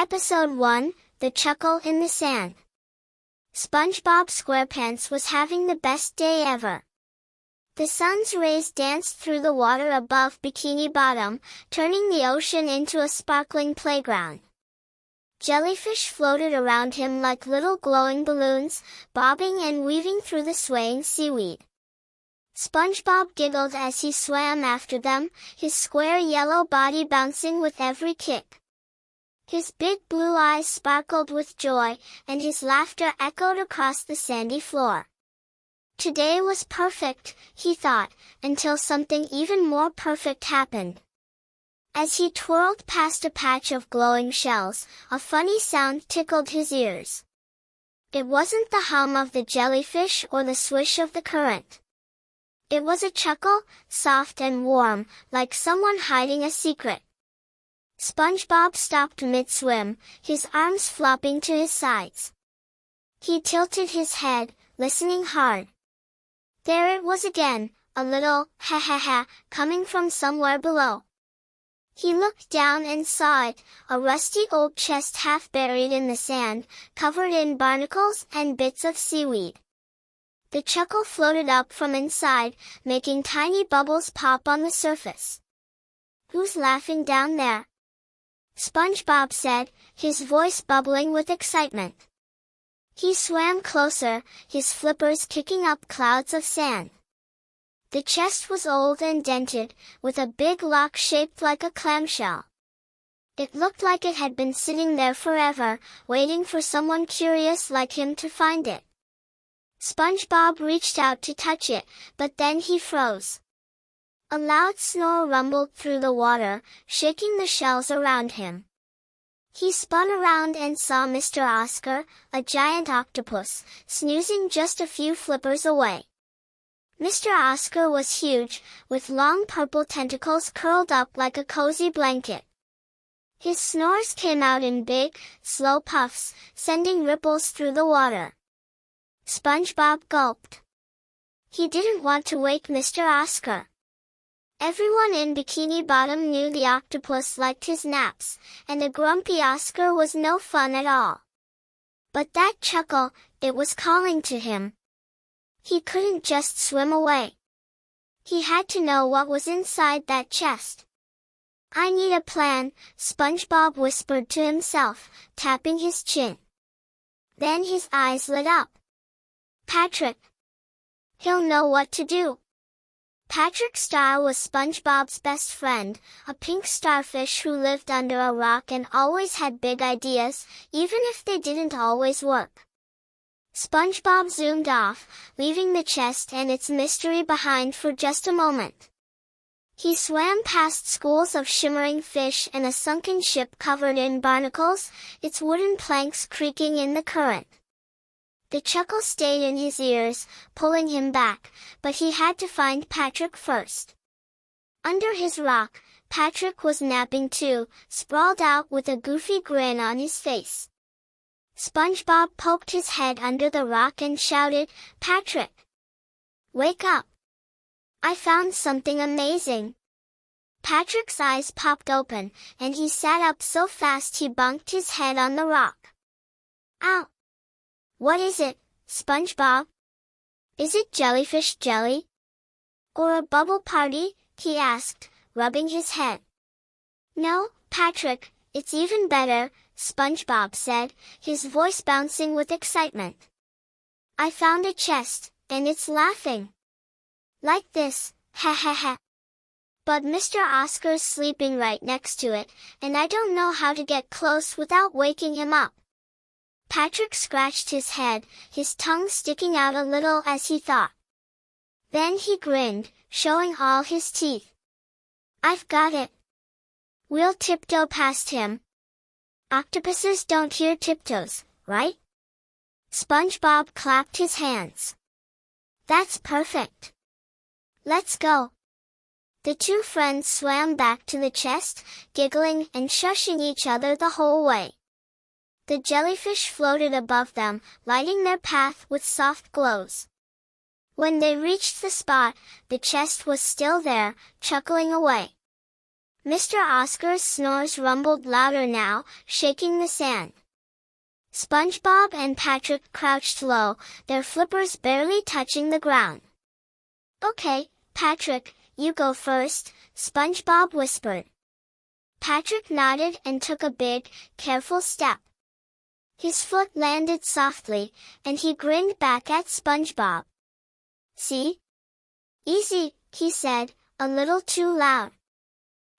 Episode 1, The Chuckle in the Sand. SpongeBob SquarePants was having the best day ever. The sun's rays danced through the water above Bikini Bottom, turning the ocean into a sparkling playground. Jellyfish floated around him like little glowing balloons, bobbing and weaving through the swaying seaweed. SpongeBob giggled as he swam after them, his square yellow body bouncing with every kick. His big blue eyes sparkled with joy, and his laughter echoed across the sandy floor. Today was perfect, he thought, until something even more perfect happened. As he twirled past a patch of glowing shells, a funny sound tickled his ears. It wasn't the hum of the jellyfish or the swish of the current. It was a chuckle, soft and warm, like someone hiding a secret. SpongeBob stopped mid-swim, his arms flopping to his sides. He tilted his head, listening hard. There it was again, a little ha-ha-ha, coming from somewhere below. He looked down and saw it, a rusty old chest half buried in the sand, covered in barnacles and bits of seaweed. The chuckle floated up from inside, making tiny bubbles pop on the surface. "Who's laughing down there?" SpongeBob said, his voice bubbling with excitement. He swam closer, his flippers kicking up clouds of sand. The chest was old and dented, with a big lock shaped like a clamshell. It looked like it had been sitting there forever, waiting for someone curious like him to find it. SpongeBob reached out to touch it, but then he froze. A loud snore rumbled through the water, shaking the shells around him. He spun around and saw Mr. Oscar, a giant octopus, snoozing just a few flippers away. Mr. Oscar was huge, with long purple tentacles curled up like a cozy blanket. His snores came out in big, slow puffs, sending ripples through the water. SpongeBob gulped. He didn't want to wake Mr. Oscar. Everyone in Bikini Bottom knew the octopus liked his naps, and a grumpy Oscar was no fun at all. But that chuckle, it was calling to him. He couldn't just swim away. He had to know what was inside that chest. "I need a plan," SpongeBob whispered to himself, tapping his chin. Then his eyes lit up. Patrick. He'll know what to do. Patrick Star was SpongeBob's best friend, a pink starfish who lived under a rock and always had big ideas, even if they didn't always work. SpongeBob zoomed off, leaving the chest and its mystery behind for just a moment. He swam past schools of shimmering fish and a sunken ship covered in barnacles, its wooden planks creaking in the current. The chuckle stayed in his ears, pulling him back, but he had to find Patrick first. Under his rock, Patrick was napping too, sprawled out with a goofy grin on his face. SpongeBob poked his head under the rock and shouted, "Patrick! Wake up! I found something amazing!" Patrick's eyes popped open, and he sat up so fast he bonked his head on the rock. "Ow! What is it, SpongeBob? Is it jellyfish jelly? Or a bubble party?" he asked, rubbing his head. "No, Patrick, it's even better," SpongeBob said, his voice bouncing with excitement. "I found a chest, and it's laughing. Like this, ha ha ha. But Mr. Oscar's sleeping right next to it, and I don't know how to get close without waking him up." Patrick scratched his head, his tongue sticking out a little as he thought. Then he grinned, showing all his teeth. "I've got it. We'll tiptoe past him. Octopuses don't hear tiptoes, right?" SpongeBob clapped his hands. "That's perfect. Let's go." The two friends swam back to the chest, giggling and shushing each other the whole way. The jellyfish floated above them, lighting their path with soft glows. When they reached the spot, the chest was still there, chuckling away. Mr. Oscar's snores rumbled louder now, shaking the sand. SpongeBob and Patrick crouched low, their flippers barely touching the ground. "Okay, Patrick, you go first," SpongeBob whispered. Patrick nodded and took a big, careful step. His foot landed softly, and he grinned back at SpongeBob. "See? Easy," he said, a little too loud.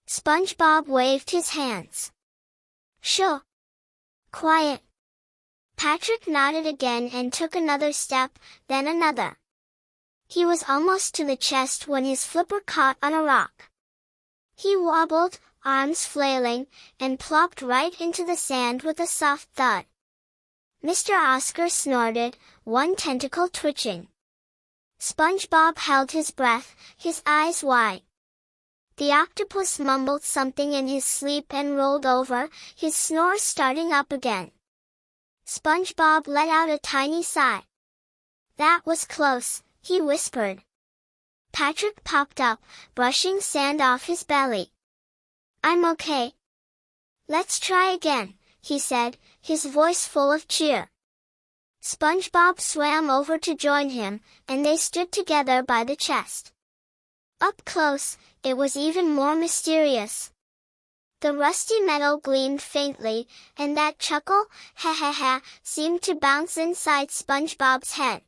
SpongeBob waved his hands. "Sure. Quiet." Patrick nodded again and took another step, then another. He was almost to the chest when his flipper caught on a rock. He wobbled, arms flailing, and plopped right into the sand with a soft thud. Mr. Oscar snorted, one tentacle twitching. SpongeBob held his breath, his eyes wide. The octopus mumbled something in his sleep and rolled over, his snore starting up again. SpongeBob let out a tiny sigh. "That was close," he whispered. Patrick popped up, brushing sand off his belly. "I'm okay." "Let's try again," he said, his voice full of cheer. SpongeBob swam over to join him, and they stood together by the chest. Up close, it was even more mysterious. The rusty metal gleamed faintly, and that chuckle, ha ha ha, seemed to bounce inside SpongeBob's head.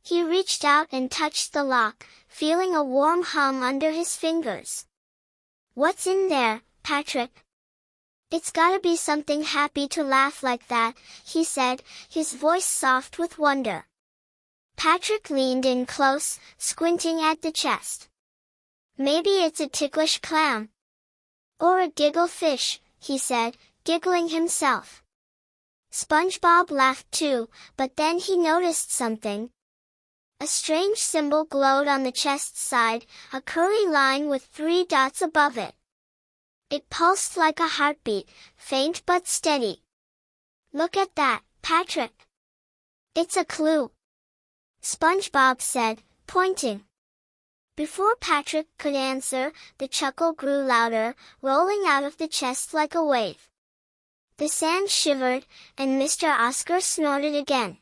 He reached out and touched the lock, feeling a warm hum under his fingers. "What's in there, Patrick?" "It's gotta be something happy to laugh like that," he said, his voice soft with wonder. Patrick leaned in close, squinting at the chest. "Maybe it's a ticklish clam." "Or a giggle fish," he said, giggling himself. SpongeBob laughed too, but then he noticed something. A strange symbol glowed on the chest's side, a curly line with 3 dots above it. It pulsed like a heartbeat, faint but steady. "Look at that, Patrick. It's a clue," SpongeBob said, pointing. Before Patrick could answer, the chuckle grew louder, rolling out of the chest like a wave. The sand shivered, and Mr. Oscar snorted again.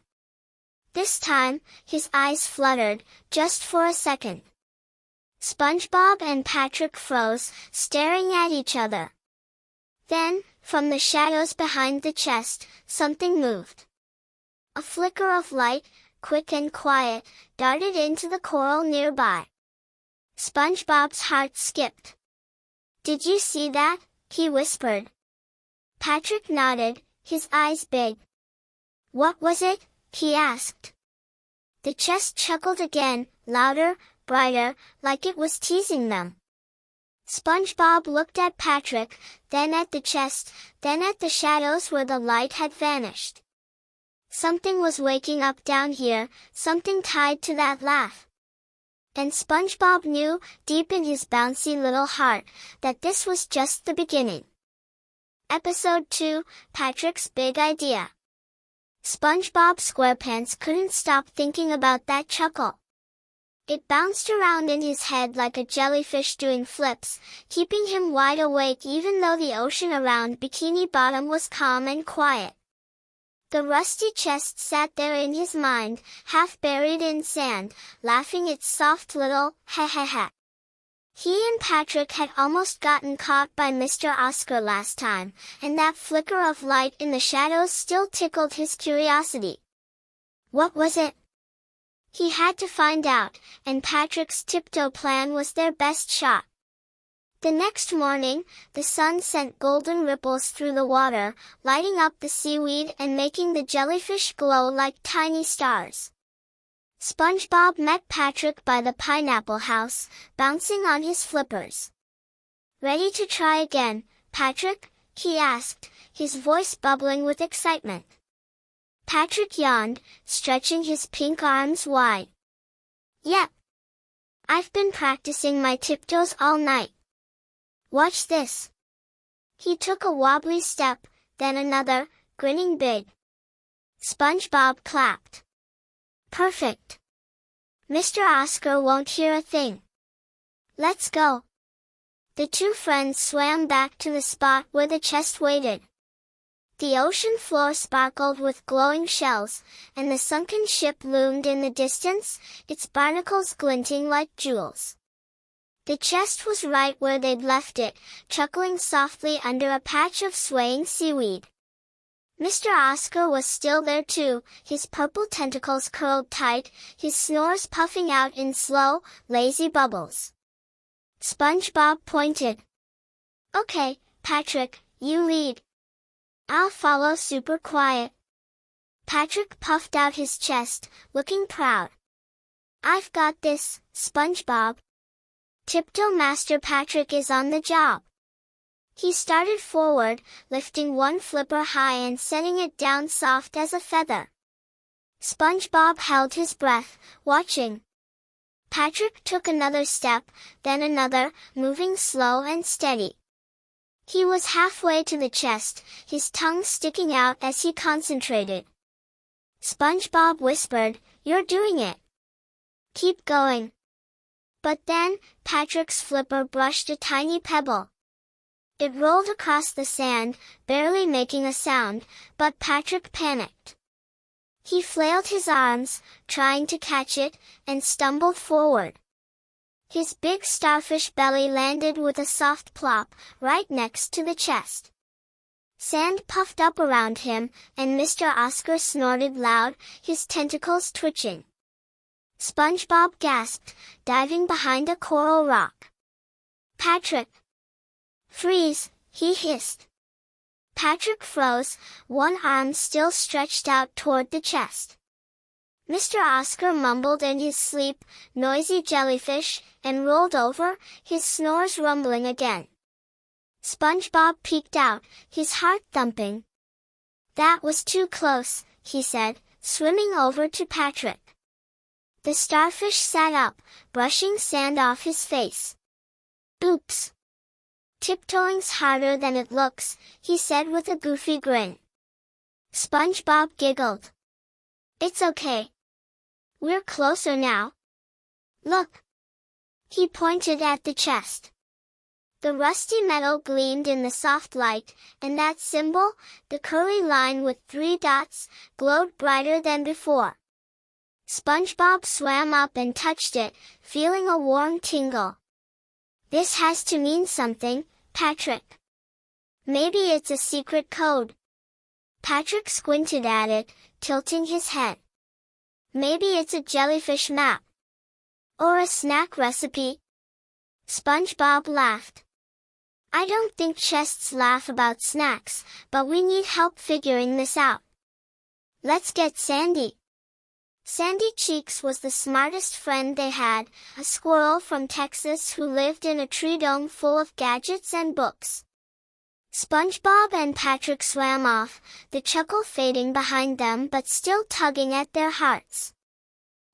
This time, his eyes fluttered, just for a second. SpongeBob and Patrick froze, staring at each other. Then, from the shadows behind the chest, something moved. A flicker of light, quick and quiet, darted into the coral nearby. SpongeBob's heart skipped. "Did you see that?" he whispered. Patrick nodded, his eyes big. "What was it?" he asked. The chest chuckled again, louder, brighter, like it was teasing them. SpongeBob looked at Patrick, then at the chest, then at the shadows where the light had vanished. Something was waking up down here, something tied to that laugh. And SpongeBob knew, deep in his bouncy little heart, that this was just the beginning. Episode 2, Patrick's Big Idea. SpongeBob SquarePants couldn't stop thinking about that chuckle. It bounced around in his head like a jellyfish doing flips, keeping him wide awake even though the ocean around Bikini Bottom was calm and quiet. The rusty chest sat there in his mind, half buried in sand, laughing its soft little, ha ha ha. He and Patrick had almost gotten caught by Mr. Oscar last time, and that flicker of light in the shadows still tickled his curiosity. What was it? He had to find out, and Patrick's tiptoe plan was their best shot. The next morning, the sun sent golden ripples through the water, lighting up the seaweed and making the jellyfish glow like tiny stars. SpongeBob met Patrick by the pineapple house, bouncing on his flippers. "Ready to try again, Patrick?" he asked, his voice bubbling with excitement. Patrick yawned, stretching his pink arms wide. "Yep. I've been practicing my tiptoes all night. Watch this." He took a wobbly step, then another, grinning big. SpongeBob clapped. "Perfect. Mr. Oscar won't hear a thing. Let's go." The two friends swam back to the spot where the chest waited. The ocean floor sparkled with glowing shells, and the sunken ship loomed in the distance, its barnacles glinting like jewels. The chest was right where they'd left it, chuckling softly under a patch of swaying seaweed. Mr. Oscar was still there too, his purple tentacles curled tight, his snores puffing out in slow, lazy bubbles. SpongeBob pointed. "Okay, Patrick, you lead. I'll follow super quiet." Patrick puffed out his chest, looking proud. "I've got this, SpongeBob. Tiptoe Master Patrick is on the job." He started forward, lifting one flipper high and setting it down soft as a feather. SpongeBob held his breath, watching. Patrick took another step, then another, moving slow and steady. He was halfway to the chest, his tongue sticking out as he concentrated. SpongeBob whispered, "You're doing it. Keep going." But then, Patrick's flipper brushed a tiny pebble. It rolled across the sand, barely making a sound, but Patrick panicked. He flailed his arms, trying to catch it, and stumbled forward. His big starfish belly landed with a soft plop, right next to the chest. Sand puffed up around him, and Mr. Oscar snorted loud, his tentacles twitching. SpongeBob gasped, diving behind a coral rock. "Patrick!" "Freeze!" he hissed. Patrick froze, one arm still stretched out toward the chest. Mr. Oscar mumbled in his sleep, "Noisy jellyfish," and rolled over, his snores rumbling again. SpongeBob peeked out, his heart thumping. "That was too close," he said, swimming over to Patrick. The starfish sat up, brushing sand off his face. "Oops. Tiptoing's harder than it looks," he said with a goofy grin. SpongeBob giggled. "It's okay. We're closer now. Look." He pointed at the chest. The rusty metal gleamed in the soft light, and that symbol, the curly line with 3 dots, glowed brighter than before. SpongeBob swam up and touched it, feeling a warm tingle. "This has to mean something, Patrick. Maybe it's a secret code." Patrick squinted at it, tilting his head. "Maybe it's a jellyfish map. Or a snack recipe." SpongeBob laughed. "I don't think chests laugh about snacks, but we need help figuring this out. Let's get Sandy." Sandy Cheeks was the smartest friend they had, a squirrel from Texas who lived in a tree dome full of gadgets and books. SpongeBob and Patrick swam off, the chuckle fading behind them but still tugging at their hearts.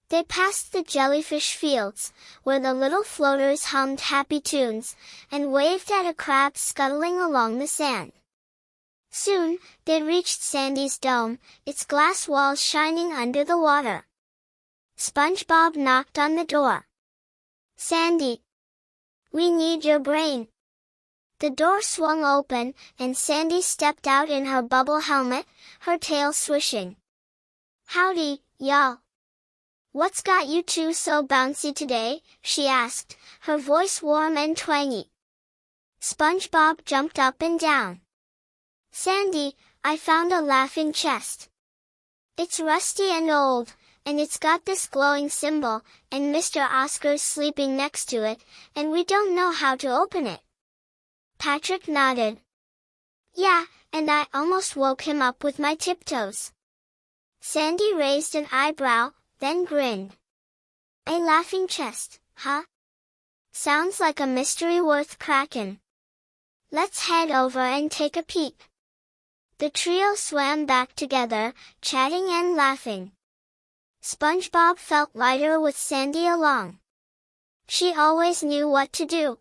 They passed the jellyfish fields, where the little floaters hummed happy tunes, and waved at a crab scuttling along the sand. Soon, they reached Sandy's dome, its glass walls shining under the water. SpongeBob knocked on the door. "Sandy, we need your brain." The door swung open, and Sandy stepped out in her bubble helmet, her tail swishing. "Howdy, y'all. What's got you two so bouncy today?" she asked, her voice warm and twangy. SpongeBob jumped up and down. "Sandy, I found a laughing chest. It's rusty and old, and it's got this glowing symbol, and Mr. Oscar's sleeping next to it, and we don't know how to open it." Patrick nodded. "Yeah, and I almost woke him up with my tiptoes." Sandy raised an eyebrow, then grinned. "A laughing chest, huh? Sounds like a mystery worth cracking. Let's head over and take a peek." The trio swam back together, chatting and laughing. SpongeBob felt lighter with Sandy along. She always knew what to do.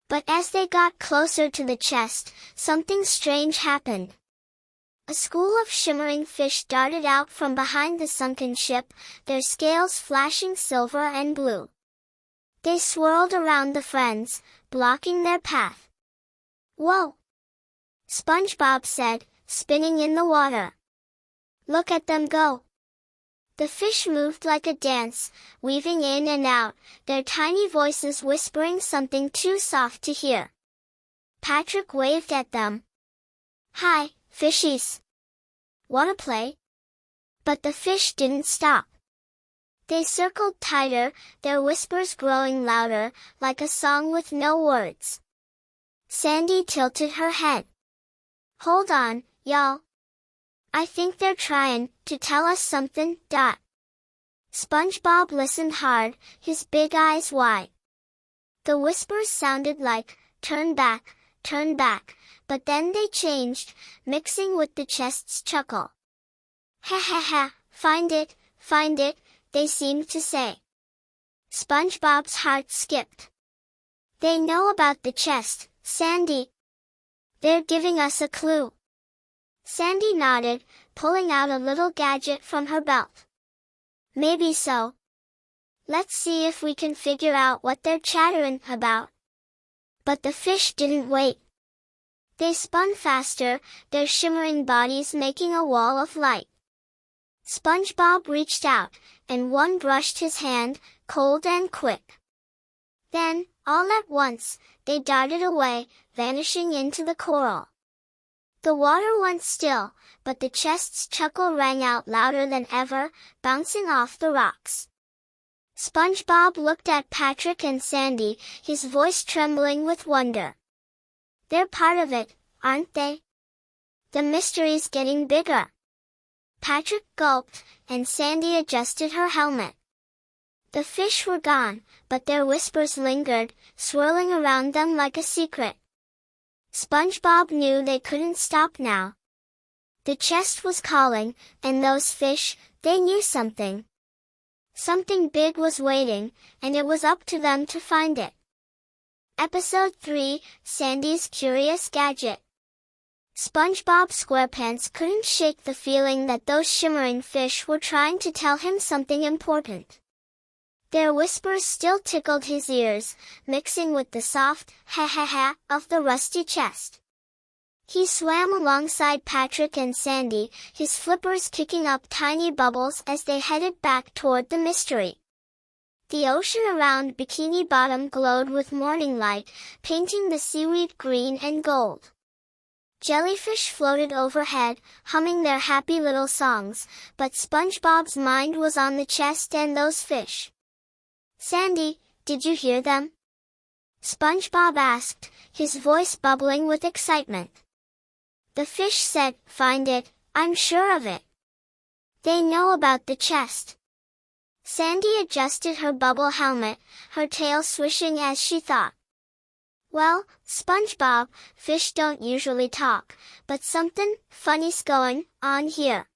But as they got closer to the chest, something strange happened. A school of shimmering fish darted out from behind the sunken ship, their scales flashing silver and blue. They swirled around the friends, blocking their path. "Whoa!" SpongeBob said, spinning in the water. "Look at them go!" The fish moved like a dance, weaving in and out, their tiny voices whispering something too soft to hear. Patrick waved at them. "Hi, fishies! Wanna play?" But the fish didn't stop. They circled tighter, their whispers growing louder, like a song with no words. Sandy tilted her head. "Hold on, y'all. I think they're trying to tell us something." SpongeBob listened hard, his big eyes wide. The whispers sounded like, turn back, but then they changed, mixing with the chest's chuckle. "Ha ha ha, find it, they seemed to say." SpongeBob's heart skipped. "They know about the chest, Sandy. They're giving us a clue." Sandy nodded, pulling out a little gadget from her belt. "Maybe so. Let's see if we can figure out what they're chattering about." But the fish didn't wait. They spun faster, their shimmering bodies making a wall of light. SpongeBob reached out, and one brushed his hand, cold and quick. Then, all at once, they darted away, vanishing into the coral. The water went still, but the chest's chuckle rang out louder than ever, bouncing off the rocks. SpongeBob looked at Patrick and Sandy, his voice trembling with wonder. "They're part of it, aren't they? The mystery's getting bigger." Patrick gulped, and Sandy adjusted her helmet. The fish were gone, but their whispers lingered, swirling around them like a secret. SpongeBob knew they couldn't stop now. The chest was calling, and those fish, they knew something. Something big was waiting, and it was up to them to find it. Episode 3, Sandy's Curious Gadget. SpongeBob SquarePants couldn't shake the feeling that those shimmering fish were trying to tell him something important. Their whispers still tickled his ears, mixing with the soft ha ha ha of the rusty chest. He swam alongside Patrick and Sandy, his flippers kicking up tiny bubbles as they headed back toward the mystery. The ocean around Bikini Bottom glowed with morning light, painting the seaweed green and gold. Jellyfish floated overhead, humming their happy little songs, but SpongeBob's mind was on the chest and those fish. "Sandy, did you hear them?" SpongeBob asked, his voice bubbling with excitement. The fish said, "Find it, I'm sure of it. They know about the chest." Sandy adjusted her bubble helmet, her tail swishing as she thought. "Well, SpongeBob, fish don't usually talk, but something funny's going on here.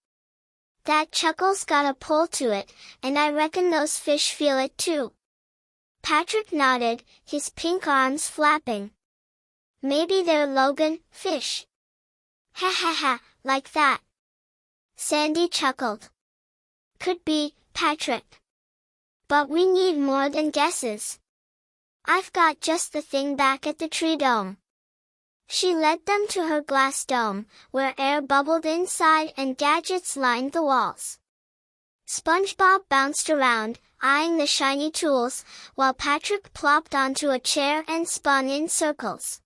That chuckle's got a pull to it, and I reckon those fish feel it too." Patrick nodded, his pink arms flapping. "Maybe they're Logan fish." "Ha ha ha, like that." Sandy chuckled. "Could be, Patrick. But we need more than guesses. I've got just the thing back at the tree dome." She led them to her glass dome, where air bubbled inside and gadgets lined the walls. SpongeBob bounced around, eyeing the shiny tools, while Patrick plopped onto a chair and spun in circles.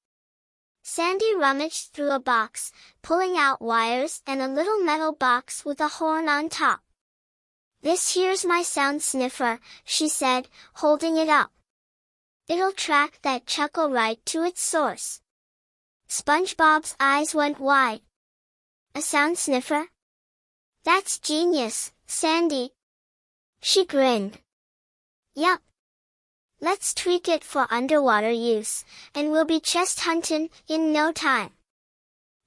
Sandy rummaged through a box, pulling out wires and a little metal box with a horn on top. "This here's my sound sniffer," she said, holding it up. "It'll track that chuckle right to its source." SpongeBob's eyes went wide. "A sound sniffer? That's genius, Sandy." She grinned. "Yup. Let's tweak it for underwater use, and we'll be chest hunting in no time."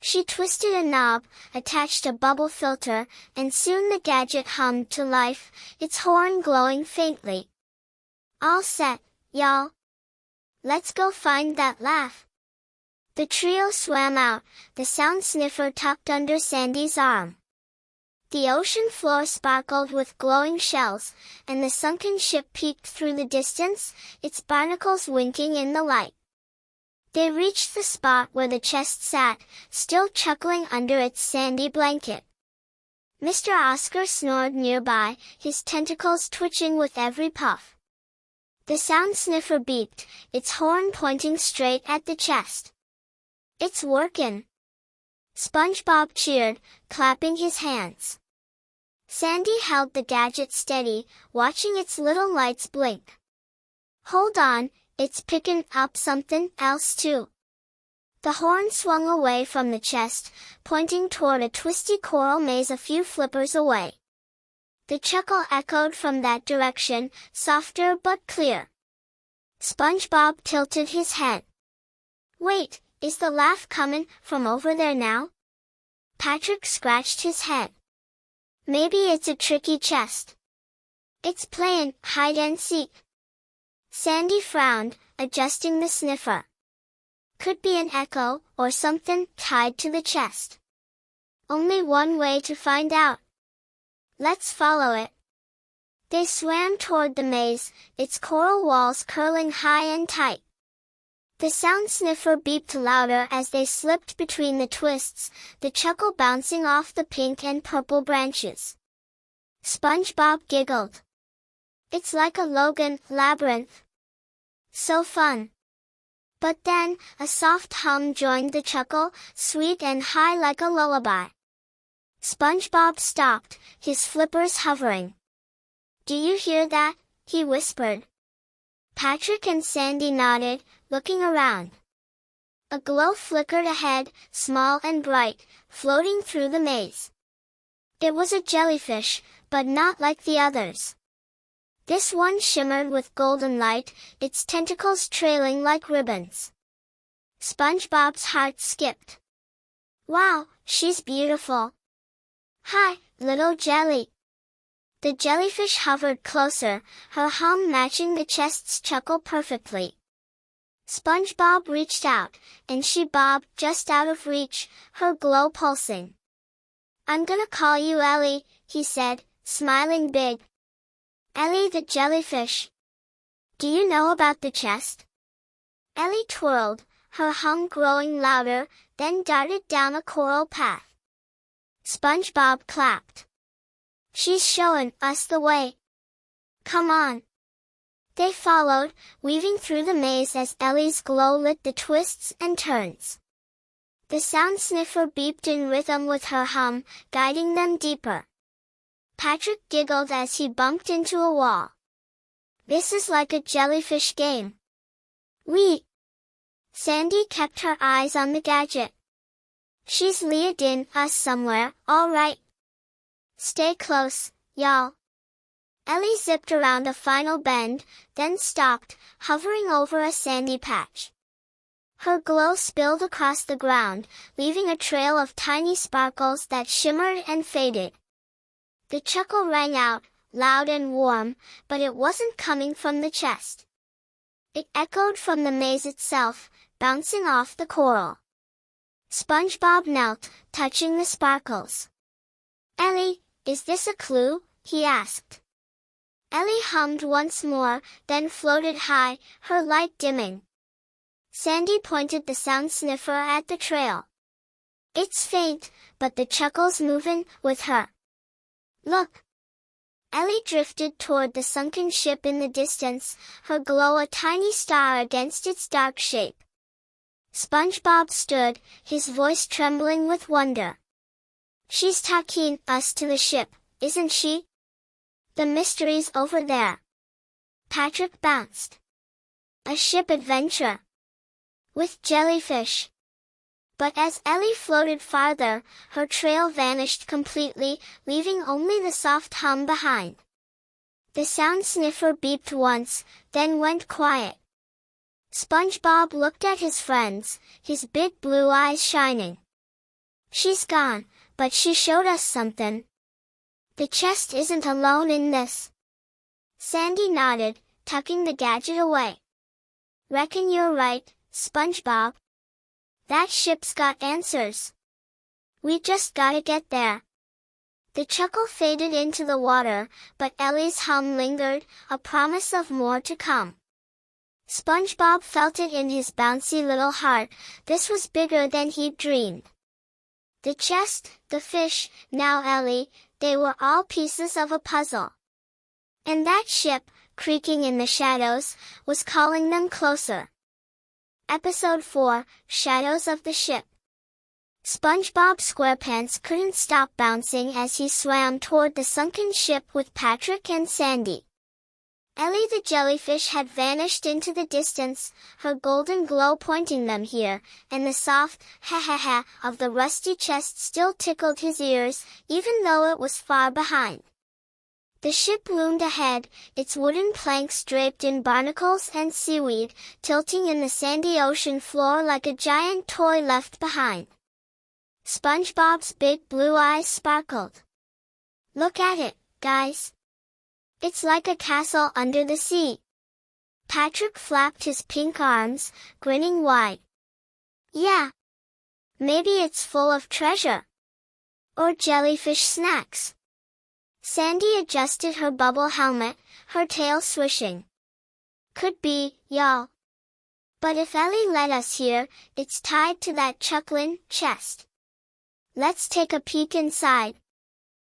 She twisted a knob, attached a bubble filter, and soon the gadget hummed to life, its horn glowing faintly. "All set, y'all. Let's go find that laugh." The trio swam out, the sound sniffer tucked under Sandy's arm. The ocean floor sparkled with glowing shells, and the sunken ship peeked through the distance, its barnacles winking in the light. They reached the spot where the chest sat, still chuckling under its sandy blanket. Mr. Oscar snored nearby, his tentacles twitching with every puff. The sound sniffer beeped, its horn pointing straight at the chest. "It's workin'!" SpongeBob cheered, clapping his hands. Sandy held the gadget steady, watching its little lights blink. "Hold on, it's picking up something else too." The horn swung away from the chest, pointing toward a twisty coral maze a few flippers away. The chuckle echoed from that direction, softer but clear. SpongeBob tilted his head. "Wait, is the laugh comin' from over there now?" Patrick scratched his head. "Maybe it's a tricky chest. It's playin' hide and seek." Sandy frowned, adjusting the sniffer. "Could be an echo, or something tied to the chest. Only one way to find out. Let's follow it." They swam toward the maze, its coral walls curling high and tight. The sound sniffer beeped louder as they slipped between the twists, the chuckle bouncing off the pink and purple branches. SpongeBob giggled. "It's like a Logan labyrinth. So fun." But then, a soft hum joined the chuckle, sweet and high like a lullaby. SpongeBob stopped, his flippers hovering. "Do you hear that?" he whispered. Patrick and Sandy nodded, looking around. A glow flickered ahead, small and bright, floating through the maze. It was a jellyfish, but not like the others. This one shimmered with golden light, its tentacles trailing like ribbons. SpongeBob's heart skipped. "Wow, she's beautiful. Hi, little jelly." The jellyfish hovered closer, her hum matching the chest's chuckle perfectly. SpongeBob reached out, and she bobbed just out of reach, her glow pulsing. "I'm gonna call you Ellie," he said, smiling big. "Ellie the jellyfish. Do you know about the chest?" Ellie twirled, her hum growing louder, then darted down a coral path. SpongeBob clapped. "She's showing us the way. Come on." They followed, weaving through the maze as Ellie's glow lit the twists and turns. The sound sniffer beeped in rhythm with her hum, guiding them deeper. Patrick giggled as he bumped into a wall. "This is like a jellyfish game." Sandy kept her eyes on the gadget. "She's leading us somewhere, all right. Stay close, y'all." Ellie zipped around a final bend, then stopped, hovering over a sandy patch. Her glow spilled across the ground, leaving a trail of tiny sparkles that shimmered and faded. The chuckle rang out, loud and warm, but it wasn't coming from the chest. It echoed from the maze itself, bouncing off the coral. SpongeBob knelt, touching the sparkles. "Ellie, is this a clue?" he asked. Ellie hummed once more, then floated high, her light dimming. Sandy pointed the sound sniffer at the trail. "It's faint, but the chuckle's moving with her. Look." Ellie drifted toward the sunken ship in the distance, her glow a tiny star against its dark shape. SpongeBob stood, his voice trembling with wonder. "She's taking us to the ship, isn't she? The mystery's over there." Patrick bounced. "A ship adventure. With jellyfish." But as Ellie floated farther, her trail vanished completely, leaving only the soft hum behind. The sound sniffer beeped once, then went quiet. SpongeBob looked at his friends, his big blue eyes shining. "She's gone, but she showed us something. The chest isn't alone in this." Sandy nodded, tucking the gadget away. "Reckon you're right, SpongeBob. That ship's got answers. We just gotta get there." The chuckle faded into the water, but Ellie's hum lingered, a promise of more to come. SpongeBob felt it in his bouncy little heart. This was bigger than he'd dreamed. The chest, the fish, now Ellie, they were all pieces of a puzzle. And that ship, creaking in the shadows, was calling them closer. Episode 4, Shadows of the Ship. SpongeBob SquarePants couldn't stop bouncing as he swam toward the sunken ship with Patrick and Sandy. Ellie the jellyfish had vanished into the distance, her golden glow pointing them here, and the soft ha-ha-ha of the rusty chest still tickled his ears, even though it was far behind. The ship loomed ahead, its wooden planks draped in barnacles and seaweed, tilting in the sandy ocean floor like a giant toy left behind. SpongeBob's big blue eyes sparkled. "Look at it, guys. It's like a castle under the sea." Patrick flapped his pink arms, grinning wide. "Yeah. Maybe it's full of treasure. Or jellyfish snacks." Sandy adjusted her bubble helmet, her tail swishing. "Could be, y'all. But if Ellie led us here, it's tied to that chucklin' chest. Let's take a peek inside."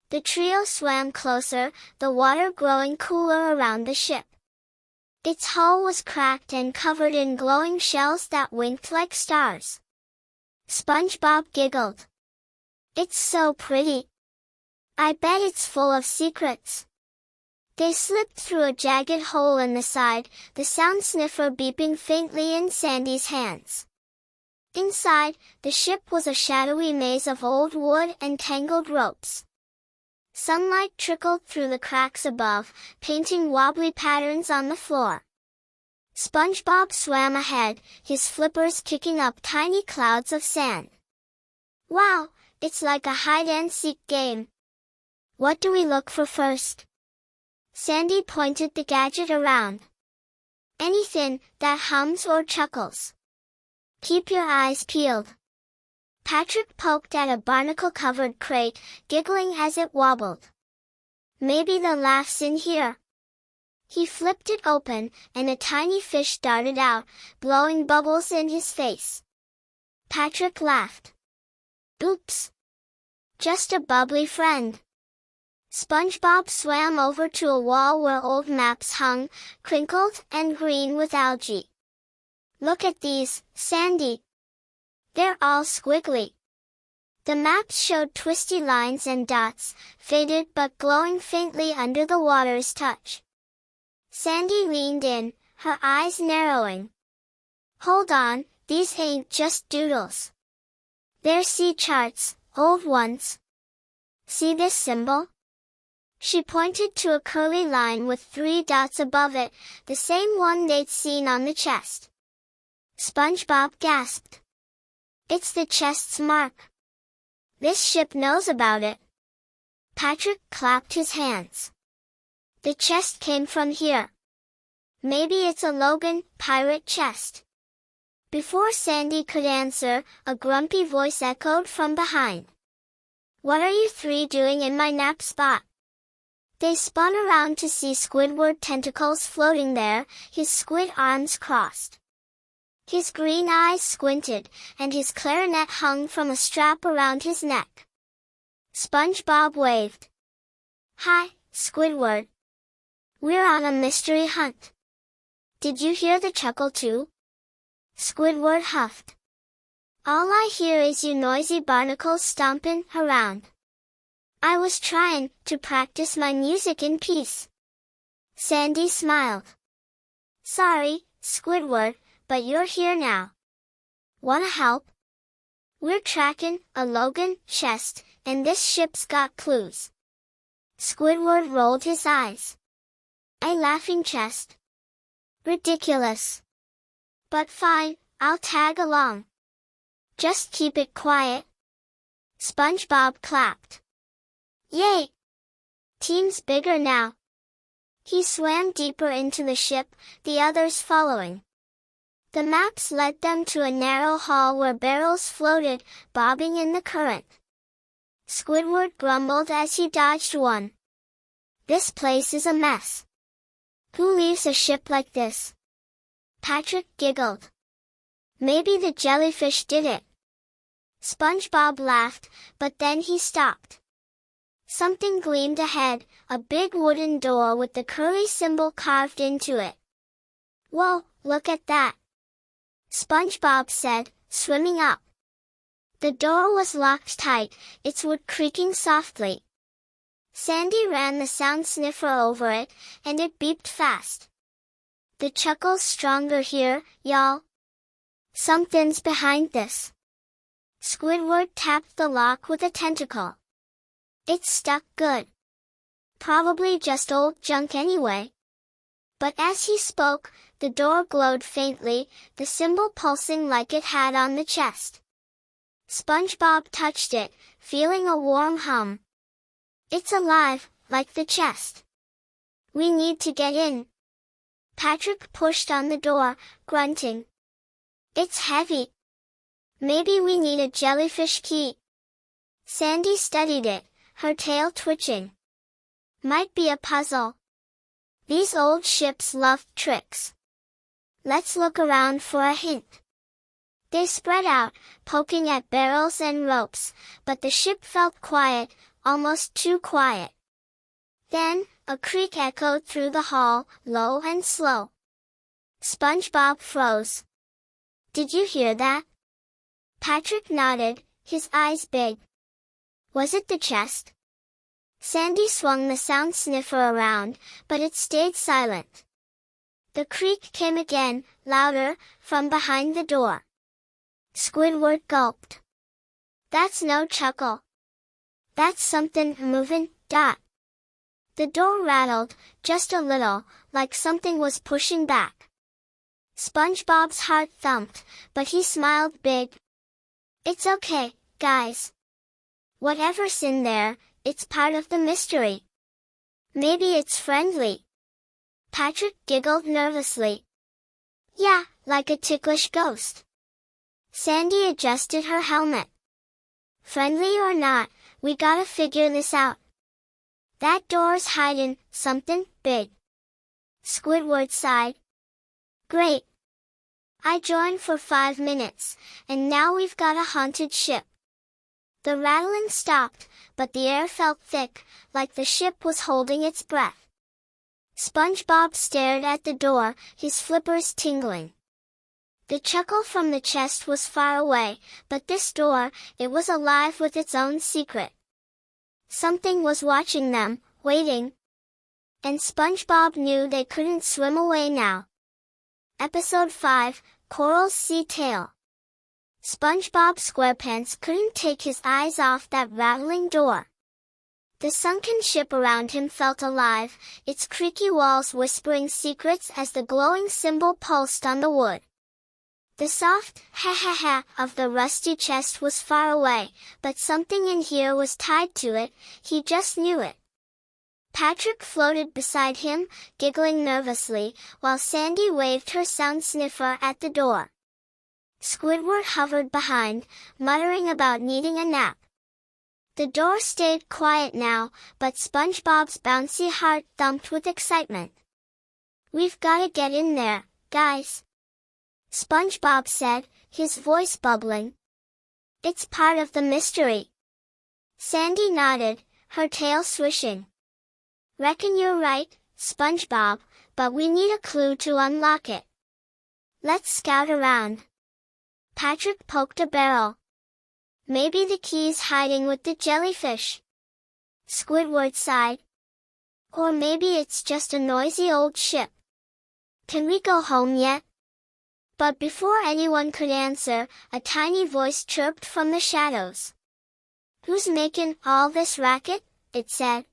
The trio swam closer, the water growing cooler around the ship. Its hull was cracked and covered in glowing shells that winked like stars. SpongeBob giggled. "It's so pretty. I bet it's full of secrets." They slipped through a jagged hole in the side, the sound sniffer beeping faintly in Sandy's hands. Inside, the ship was a shadowy maze of old wood and tangled ropes. Sunlight trickled through the cracks above, painting wobbly patterns on the floor. SpongeBob swam ahead, his flippers kicking up tiny clouds of sand. "Wow, it's like a hide-and-seek game. What do we look for first?" Sandy pointed the gadget around. "Anything that hums or chuckles. Keep your eyes peeled." Patrick poked at a barnacle-covered crate, giggling as it wobbled. "Maybe the laugh's in here." He flipped it open, and a tiny fish darted out, blowing bubbles in his face. Patrick laughed. "Oops. Just a bubbly friend." SpongeBob swam over to a wall where old maps hung, crinkled and green with algae. "Look at these, Sandy. They're all squiggly." The maps showed twisty lines and dots, faded but glowing faintly under the water's touch. Sandy leaned in, her eyes narrowing. "Hold on, these ain't just doodles. They're sea charts, old ones. See this symbol?" She pointed to a curly line with 3 dots above it, the same one they'd seen on the chest. SpongeBob gasped. "It's the chest's mark. This ship knows about it." Patrick clapped his hands. "The chest came from here. Maybe it's a Logan pirate chest." Before Sandy could answer, a grumpy voice echoed from behind. "What are you 3 doing in my nap spot?" They spun around to see Squidward tentacles floating there, his squid arms crossed. His green eyes squinted, and his clarinet hung from a strap around his neck. SpongeBob waved. "Hi, Squidward. We're on a mystery hunt. Did you hear the chuckle too?" Squidward huffed. "All I hear is you noisy barnacles stomping around. I was trying to practice my music in peace." Sandy smiled. "Sorry, Squidward, but you're here now. Wanna help? We're tracking a Logan chest, and this ship's got clues." Squidward rolled his eyes. "A laughing chest? Ridiculous. But fine, I'll tag along. Just keep it quiet." SpongeBob clapped. "Yay! Team's bigger now." He swam deeper into the ship, the others following. The maps led them to a narrow hall where barrels floated, bobbing in the current. Squidward grumbled as he dodged one. "This place is a mess. Who leaves a ship like this?" Patrick giggled. Maybe the jellyfish did it. SpongeBob laughed, but then he stopped. Something gleamed ahead, a big wooden door with the curly symbol carved into it. Whoa, look at that! SpongeBob said, swimming up. The door was locked tight, its wood creaking softly. Sandy ran the sound sniffer over it, and it beeped fast. The chuckle's stronger here, y'all. Something's behind this. Squidward tapped the lock with a tentacle. It's stuck good. Probably just old junk anyway. But as he spoke, the door glowed faintly, the symbol pulsing like it had on the chest. SpongeBob touched it, feeling a warm hum. It's alive, like the chest. We need to get in. Patrick pushed on the door, grunting. It's heavy. Maybe we need a jellyfish key. Sandy studied it, her tail twitching. Might be a puzzle. These old ships loved tricks. Let's look around for a hint. They spread out, poking at barrels and ropes, but the ship felt quiet, almost too quiet. Then, a creak echoed through the hall, low and slow. SpongeBob froze. Did you hear that? Patrick nodded, his eyes big. Was it the chest? Sandy swung the sound sniffer around, but it stayed silent. The creak came again, louder, from behind the door. Squidward gulped. That's no chuckle. That's something moving, dot. The door rattled, just a little, like something was pushing back. SpongeBob's heart thumped, but he smiled big. It's okay, guys. Whatever's in there, it's part of the mystery. Maybe it's friendly. Patrick giggled nervously. Yeah, like a ticklish ghost. Sandy adjusted her helmet. Friendly or not, we gotta figure this out. That door's hiding something big. Squidward sighed. Great. I joined for 5 minutes, and now we've got a haunted ship. The rattling stopped, but the air felt thick, like the ship was holding its breath. SpongeBob stared at the door, his flippers tingling. The chuckle from the chest was far away, but this door, it was alive with its own secret. Something was watching them, waiting. And SpongeBob knew they couldn't swim away now. Episode 5, Coral's Sea Tale. SpongeBob SquarePants couldn't take his eyes off that rattling door. The sunken ship around him felt alive, its creaky walls whispering secrets as the glowing symbol pulsed on the wood. The soft ha-ha-ha of the rusty chest was far away, but something in here was tied to it, he just knew it. Patrick floated beside him, giggling nervously, while Sandy waved her sound sniffer at the door. Squidward hovered behind, muttering about needing a nap. The door stayed quiet now, but SpongeBob's bouncy heart thumped with excitement. We've gotta get in there, guys. SpongeBob said, his voice bubbling. It's part of the mystery. Sandy nodded, her tail swishing. Reckon you're right, SpongeBob, but we need a clue to unlock it. Let's scout around. Patrick poked a barrel. Maybe the key's hiding with the jellyfish. Squidward sighed. Or maybe it's just a noisy old ship. Can we go home yet? But before anyone could answer, a tiny voice chirped from the shadows. Who's making all this racket? It said.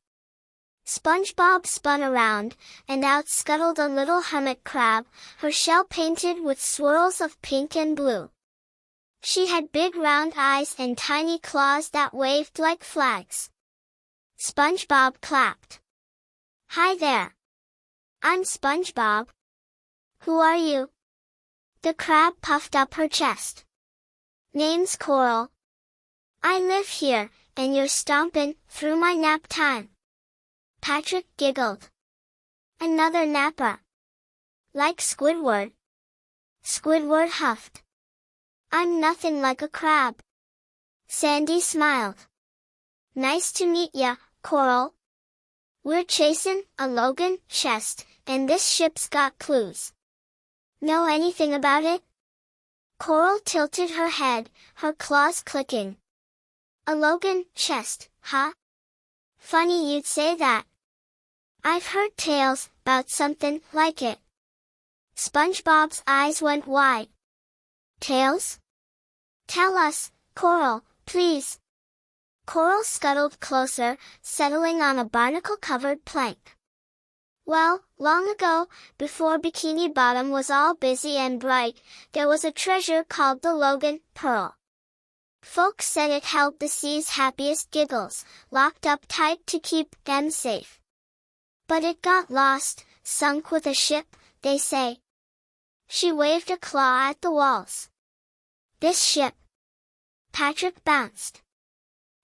SpongeBob spun around, and out scuttled a little hermit crab, her shell painted with swirls of pink and blue. She had big round eyes and tiny claws that waved like flags. SpongeBob clapped. Hi there. I'm SpongeBob. Who are you? The crab puffed up her chest. Name's Coral. I live here, and you're stomping through my nap time. Patrick giggled. Another napper. Like Squidward. Squidward huffed. I'm nothing like a crab. Sandy smiled. Nice to meet ya, Coral. We're chasing a Logan chest, and this ship's got clues. Know anything about it? Coral tilted her head, her claws clicking. A Logan chest, huh? Funny you'd say that. I've heard tales about something like it. SpongeBob's eyes went wide. Tales? Tell us, Coral, please. Coral scuttled closer, settling on a barnacle-covered plank. Well, long ago, before Bikini Bottom was all busy and bright, there was a treasure called the Logan Pearl. Folks said it held the sea's happiest giggles, locked up tight to keep them safe. But it got lost, sunk with a ship, they say. She waved a claw at the walls. This ship. Patrick bounced.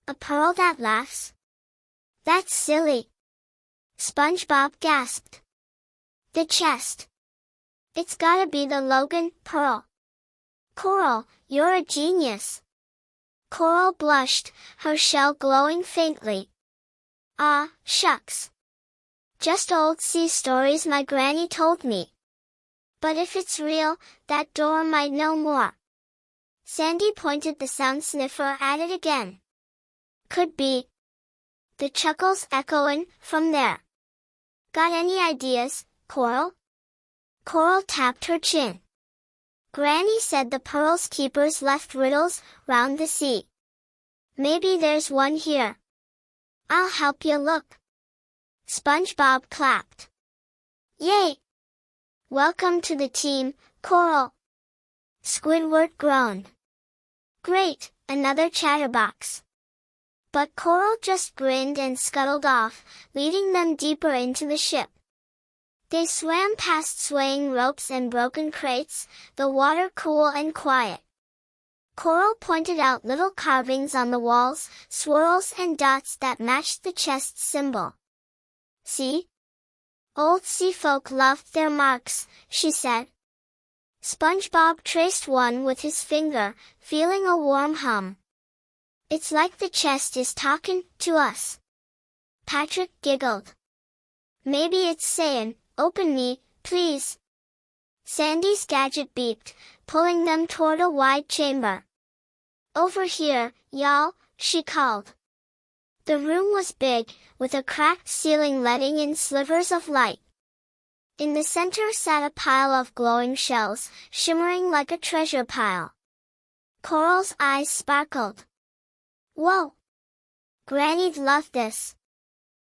A pearl that laughs? That's silly. SpongeBob gasped. The chest. It's gotta be the Logan Pearl. Coral, you're a genius. Coral blushed, her shell glowing faintly. Ah, shucks. Just old sea stories my granny told me. But if it's real, that door might know more. Sandy pointed the sound sniffer at it again. Could be. The chuckles echoing from there. Got any ideas, Coral? Coral tapped her chin. Granny said the Pearl's keepers left riddles round the sea. Maybe there's one here. I'll help you look. SpongeBob clapped. Yay! Welcome to the team, Coral. Squidward groaned. Great, another chatterbox. But Coral just grinned and scuttled off, leading them deeper into the ship. They swam past swaying ropes and broken crates, the water cool and quiet. Coral pointed out little carvings on the walls, swirls and dots that matched the chest's symbol. See? Old sea folk loved their marks, she said. SpongeBob traced one with his finger, feeling a warm hum. It's like the chest is talking to us. Patrick giggled. Maybe it's saying, open me, please. Sandy's gadget beeped, pulling them toward a wide chamber. Over here, y'all, she called. The room was big, with a cracked ceiling letting in slivers of light. In the center sat a pile of glowing shells, shimmering like a treasure pile. Coral's eyes sparkled. Whoa! Granny'd love this.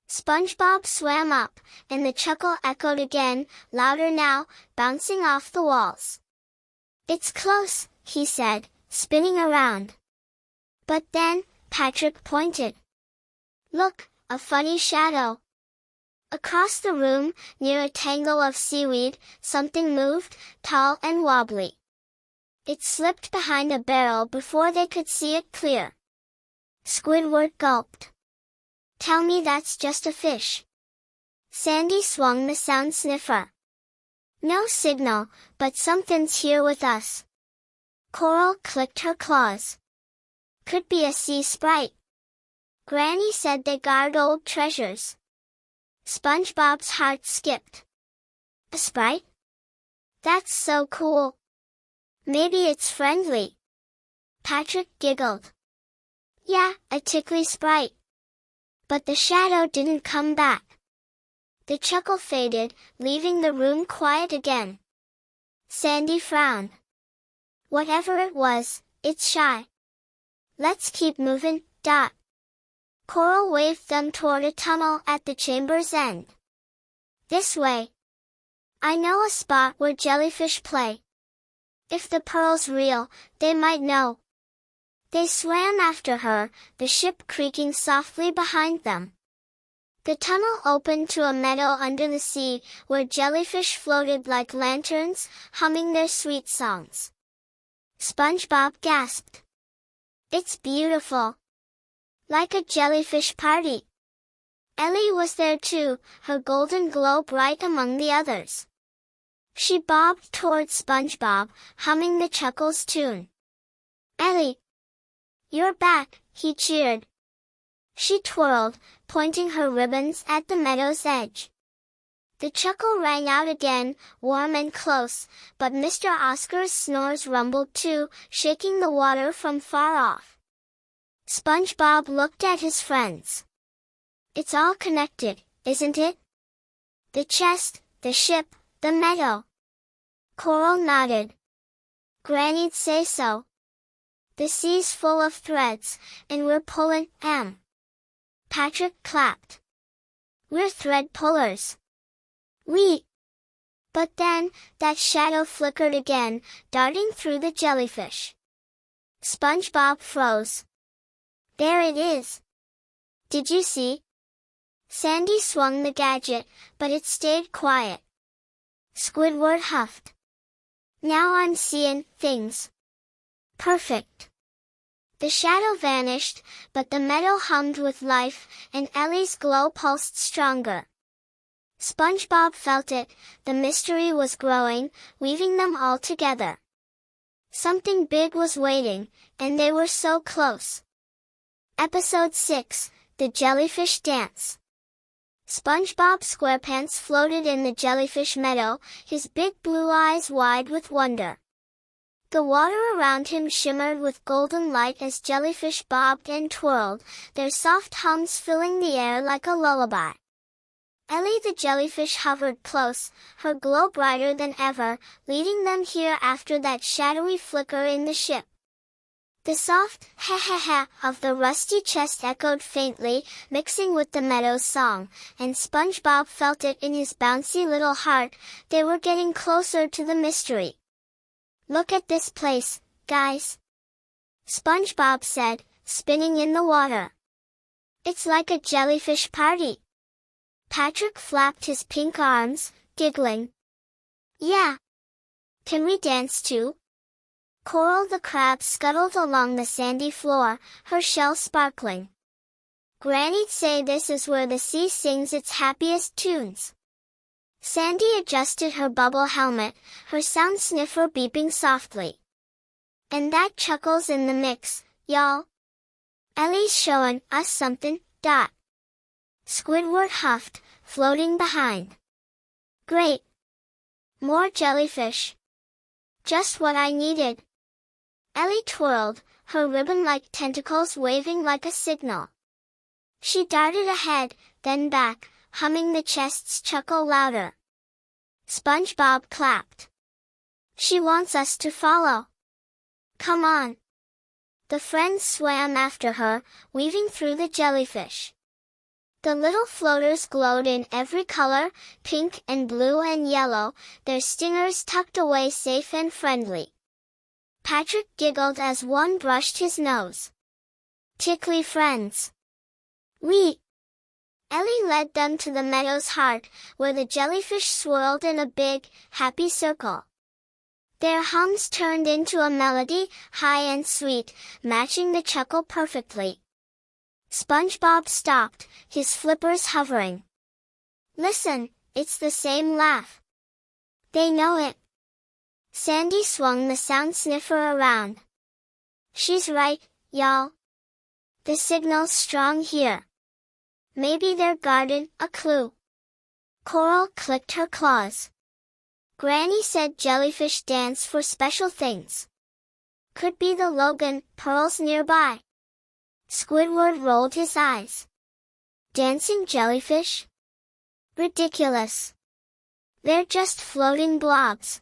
SpongeBob swam up, and the chuckle echoed again, louder now, bouncing off the walls. It's close, he said, spinning around. But then, Patrick pointed. Look, a funny shadow. Across the room, near a tangle of seaweed, something moved, tall and wobbly. It slipped behind a barrel before they could see it clear. Squidward gulped. Tell me that's just a fish. Sandy swung the sound sniffer. No signal, but something's here with us. Coral clicked her claws. Could be a sea sprite. Granny said they guard old treasures. SpongeBob's heart skipped. A sprite? That's so cool. Maybe it's friendly. Patrick giggled. Yeah, a tickly sprite. But the shadow didn't come back. The chuckle faded, leaving the room quiet again. Sandy frowned. Whatever it was, it's shy. Let's keep moving, Dot. Coral waved them toward a tunnel at the chamber's end. This way. I know a spot where jellyfish play. If the pearl's real, they might know. They swam after her, the ship creaking softly behind them. The tunnel opened to a meadow under the sea, where jellyfish floated like lanterns, humming their sweet songs. SpongeBob gasped. It's beautiful. Like a jellyfish party. Ellie was there too, her golden glow bright among the others. She bobbed toward SpongeBob, humming the Chuckles tune. "Ellie! You're back," he cheered. She twirled, pointing her ribbons at the meadow's edge. The chuckle rang out again, warm and close, but Mr. Oscar's snores rumbled too, shaking the water from far off. SpongeBob looked at his friends. "It's all connected, isn't it? The chest, the ship, the meadow." Coral nodded. "Granny'd say so. The sea's full of threads, and we're pulling 'em." Patrick clapped. "We're thread pullers. We." But then, that shadow flickered again, darting through the jellyfish. SpongeBob froze. "There it is. Did you see?" Sandy swung the gadget, but it stayed quiet. Squidward huffed. "Now I'm seeing things. Perfect." The shadow vanished, but the meadow hummed with life, and Ellie's glow pulsed stronger. SpongeBob felt it, the mystery was growing, weaving them all together. Something big was waiting, and they were so close. Episode 6, The Jellyfish Dance. SpongeBob SquarePants floated in the jellyfish meadow, his big blue eyes wide with wonder. The water around him shimmered with golden light as jellyfish bobbed and twirled, their soft hums filling the air like a lullaby. Ellie the jellyfish hovered close, her glow brighter than ever, leading them here after that shadowy flicker in the ship. The soft ha-ha-ha of the rusty chest echoed faintly, mixing with the meadow's song, and SpongeBob felt it in his bouncy little heart. They were getting closer to the mystery. "Look at this place, guys," SpongeBob said, spinning in the water. "It's like a jellyfish party." Patrick flapped his pink arms, giggling. "Yeah. Can we dance too?" Coral the crab scuttled along the sandy floor, her shell sparkling. "Granny'd say this is where the sea sings its happiest tunes." Sandy adjusted her bubble helmet, her sound sniffer beeping softly. "And that Chuckles in the mix, y'all. Ellie's showing us something, dot." Squidward huffed, floating behind. "Great. More jellyfish. Just what I needed." Ellie twirled, her ribbon-like tentacles waving like a signal. She darted ahead, then back, humming the chest's chuckle louder. SpongeBob clapped. "She wants us to follow. Come on." The friends swam after her, weaving through the jellyfish. The little floaters glowed in every color, pink and blue and yellow, their stingers tucked away safe and friendly. Patrick giggled as one brushed his nose. "Tickly friends. We." Ellie led them to the meadow's heart, where the jellyfish swirled in a big, happy circle. Their hums turned into a melody, high and sweet, matching the chuckle perfectly. SpongeBob stopped, his flippers hovering. "Listen, it's the same laugh. They know it." Sandy swung the sound sniffer around. "She's right, y'all. The signal's strong here. Maybe they're guarding a clue." Coral clicked her claws. "Granny said jellyfish dance for special things. Could be the Logan pearls nearby." Squidward rolled his eyes. "Dancing jellyfish? Ridiculous. They're just floating blobs."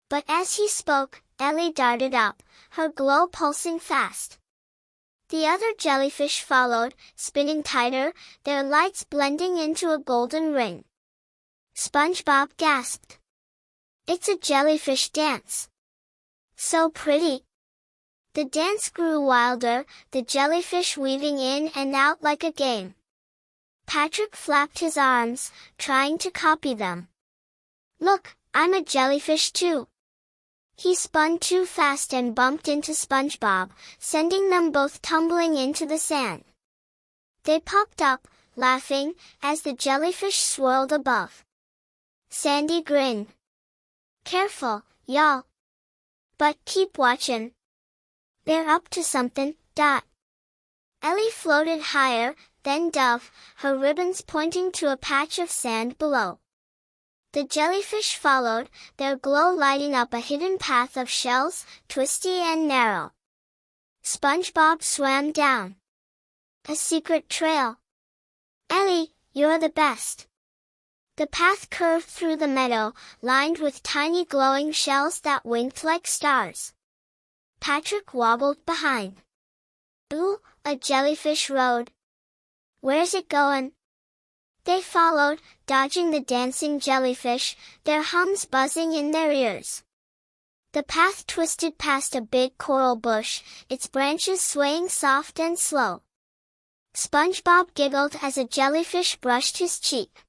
But as he spoke, Ellie darted up, her glow pulsing fast. The other jellyfish followed, spinning tighter, their lights blending into a golden ring. SpongeBob gasped. "It's a jellyfish dance. So pretty." The dance grew wilder, the jellyfish weaving in and out like a game. Patrick flapped his arms, trying to copy them. "Look, I'm a jellyfish too." He spun too fast and bumped into SpongeBob, sending them both tumbling into the sand. They popped up, laughing, as the jellyfish swirled above. Sandy grinned. Careful, y'all. But keep watching. They're up to something. Ellie floated higher, then Dove, her ribbons pointing to a patch of sand below. The jellyfish followed, their glow lighting up a hidden path of shells, twisty and narrow. SpongeBob swam down. A secret trail. Ellie, you're the best. The path curved through the meadow, lined with tiny glowing shells that winked like stars. Patrick wobbled behind. Ooh, a jellyfish road. Where's it going? They followed, dodging the dancing jellyfish, their hums buzzing in their ears. The path twisted past a big coral bush, its branches swaying soft and slow. SpongeBob giggled as a jellyfish brushed his cheek.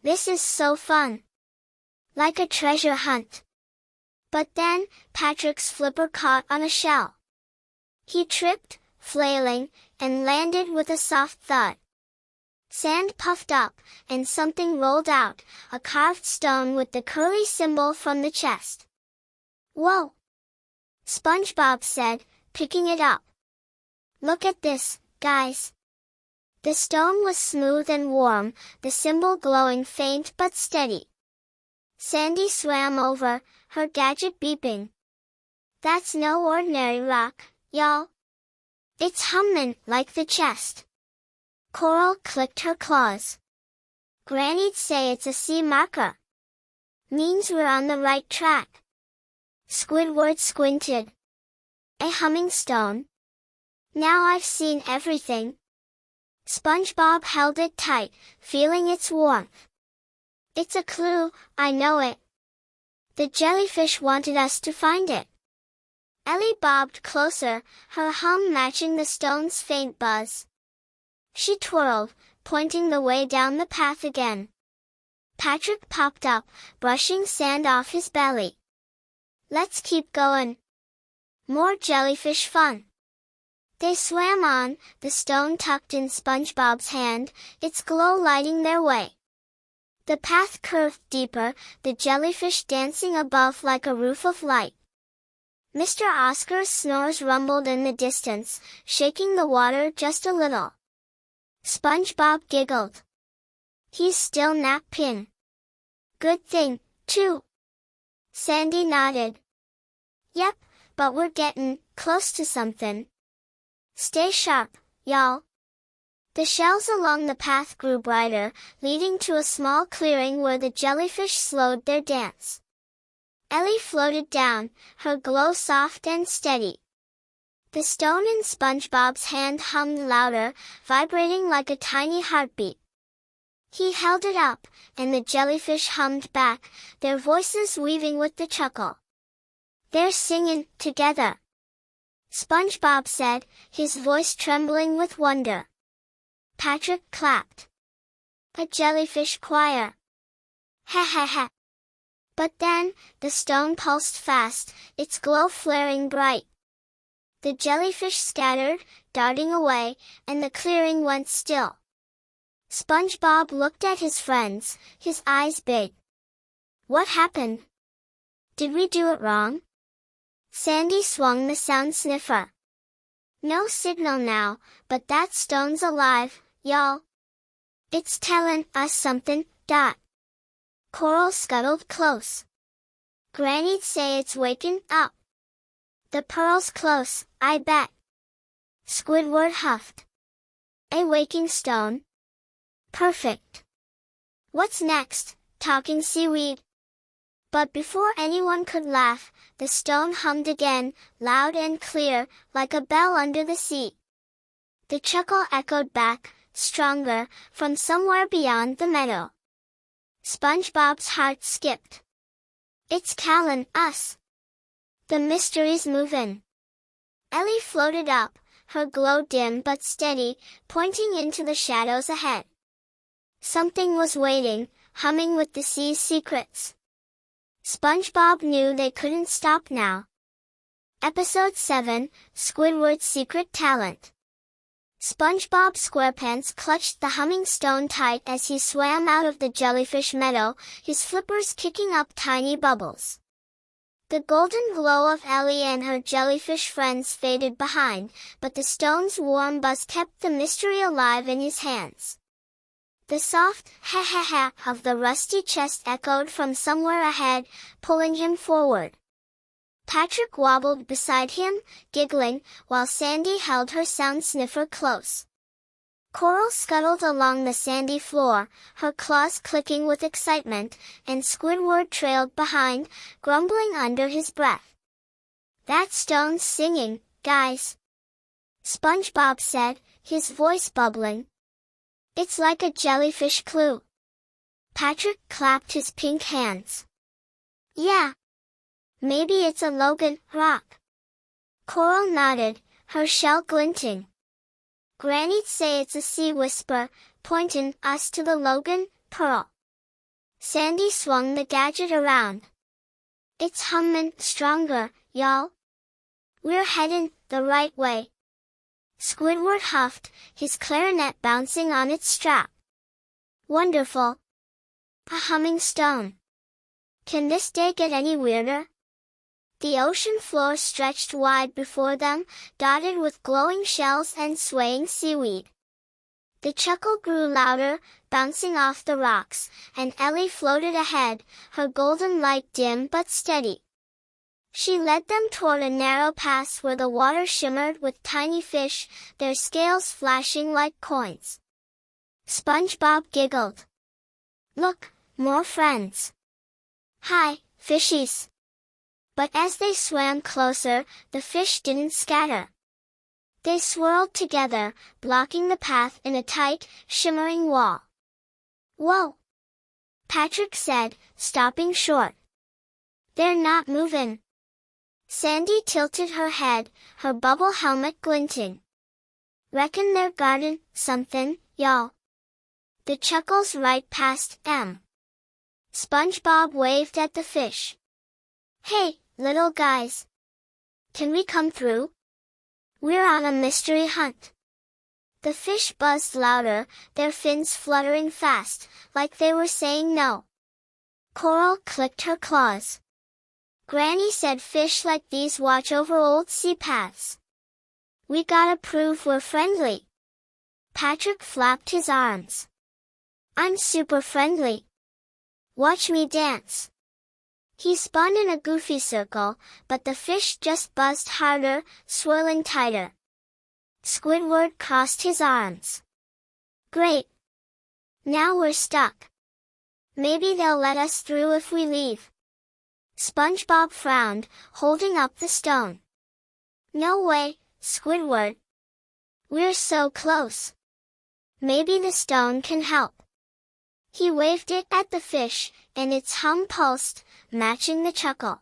This is so fun. Like a treasure hunt. But then, Patrick's flipper caught on a shell. He tripped, flailing, and landed with a soft thud. Sand puffed up, and something rolled out, a carved stone with the curly symbol from the chest. Whoa! SpongeBob said, picking it up. Look at this, guys. The stone was smooth and warm, the symbol glowing faint but steady. Sandy swam over, her gadget beeping. That's no ordinary rock, y'all. It's hummin' like the chest. Coral clicked her claws. Granny'd say it's a sea marker. Means we're on the right track. Squidward squinted. A humming stone? Now I've seen everything. SpongeBob held it tight, feeling its warmth. It's a clue, I know it. The jellyfish wanted us to find it. Ellie bobbed closer, her hum matching the stone's faint buzz. She twirled, pointing the way down the path again. Patrick popped up, brushing sand off his belly. Let's keep going. More jellyfish fun. They swam on, the stone tucked in SpongeBob's hand, its glow lighting their way. The path curved deeper, the jellyfish dancing above like a roof of light. Mr. Oscar's snores rumbled in the distance, shaking the water just a little. SpongeBob giggled. He's still napping. Good thing, too. Sandy nodded. Yep, but we're getting close to something. Stay sharp, y'all. The shells along the path grew brighter, leading to a small clearing where the jellyfish slowed their dance. Ellie floated down, her glow soft and steady. The stone in SpongeBob's hand hummed louder, vibrating like a tiny heartbeat. He held it up, and the jellyfish hummed back, their voices weaving with the chuckle. They're singing together. SpongeBob said, his voice trembling with wonder. Patrick clapped. A jellyfish choir. Ha ha ha. But then, the stone pulsed fast, its glow flaring bright. The jellyfish scattered, darting away, and the clearing went still. SpongeBob looked at his friends, his eyes big. What happened? Did we do it wrong? Sandy swung the sound sniffer. No signal now, but that stone's alive, y'all. It's telling us something. Coral scuttled close. Granny'd say it's waking up. The pearl's close, I bet. Squidward huffed. A waking stone? Perfect. What's next, talking seaweed? But before anyone could laugh, the stone hummed again, loud and clear, like a bell under the sea. The chuckle echoed back, stronger, from somewhere beyond the meadow. SpongeBob's heart skipped. It's calling us. The mystery's moving. Ellie floated up, her glow dim but steady, pointing into the shadows ahead. Something was waiting, humming with the sea's secrets. SpongeBob knew they couldn't stop now. Episode 7, Squidward's Secret Talent. SpongeBob SquarePants clutched the humming stone tight as he swam out of the jellyfish meadow, his flippers kicking up tiny bubbles. The golden glow of Ellie and her jellyfish friends faded behind, but the stone's warm buzz kept the mystery alive in his hands. The soft ha-ha-ha of the rusty chest echoed from somewhere ahead, pulling him forward. Patrick wobbled beside him, giggling, while Sandy held her sound sniffer close. Coral scuttled along the sandy floor, her claws clicking with excitement, and Squidward trailed behind, grumbling under his breath. "That stone's singing, guys," SpongeBob said, his voice bubbling. "It's like a jellyfish clue." Patrick clapped his pink hands. "Yeah. Maybe it's a Logan rock." Coral nodded, her shell glinting. "Granny'd say it's a sea whisper, pointin' us to the Logan pearl." Sandy swung the gadget around. "It's hummin' stronger, y'all. We're headin' the right way." Squidward huffed, his clarinet bouncing on its strap. "Wonderful. A humming stone. Can this day get any weirder?" The ocean floor stretched wide before them, dotted with glowing shells and swaying seaweed. The chuckle grew louder, bouncing off the rocks, and Ellie floated ahead, her golden light dim but steady. She led them toward a narrow pass where the water shimmered with tiny fish, their scales flashing like coins. SpongeBob giggled. "Look, more friends." "Hi, fishies." But as they swam closer, the fish didn't scatter. They swirled together, blocking the path in a tight, shimmering wall. "Whoa!" Patrick said, stopping short. "They're not moving." Sandy tilted her head, her bubble helmet glinting. "Reckon they're guardin' somethin', y'all." The chuckles right past them. SpongeBob waved at the fish. "Hey, little guys. Can we come through? We're on a mystery hunt." The fish buzzed louder, their fins fluttering fast, like they were saying no. Coral clicked her claws. "Granny said fish like these watch over old sea paths. We gotta prove we're friendly." Patrick flapped his arms. "I'm super friendly. Watch me dance." He spun in a goofy circle, but the fish just buzzed harder, swirling tighter. Squidward crossed his arms. "Great. Now we're stuck. Maybe they'll let us through if we leave." SpongeBob frowned, holding up the stone. "No way, Squidward. We're so close. Maybe the stone can help." He waved it at the fish, and its hum pulsed, matching the chuckle.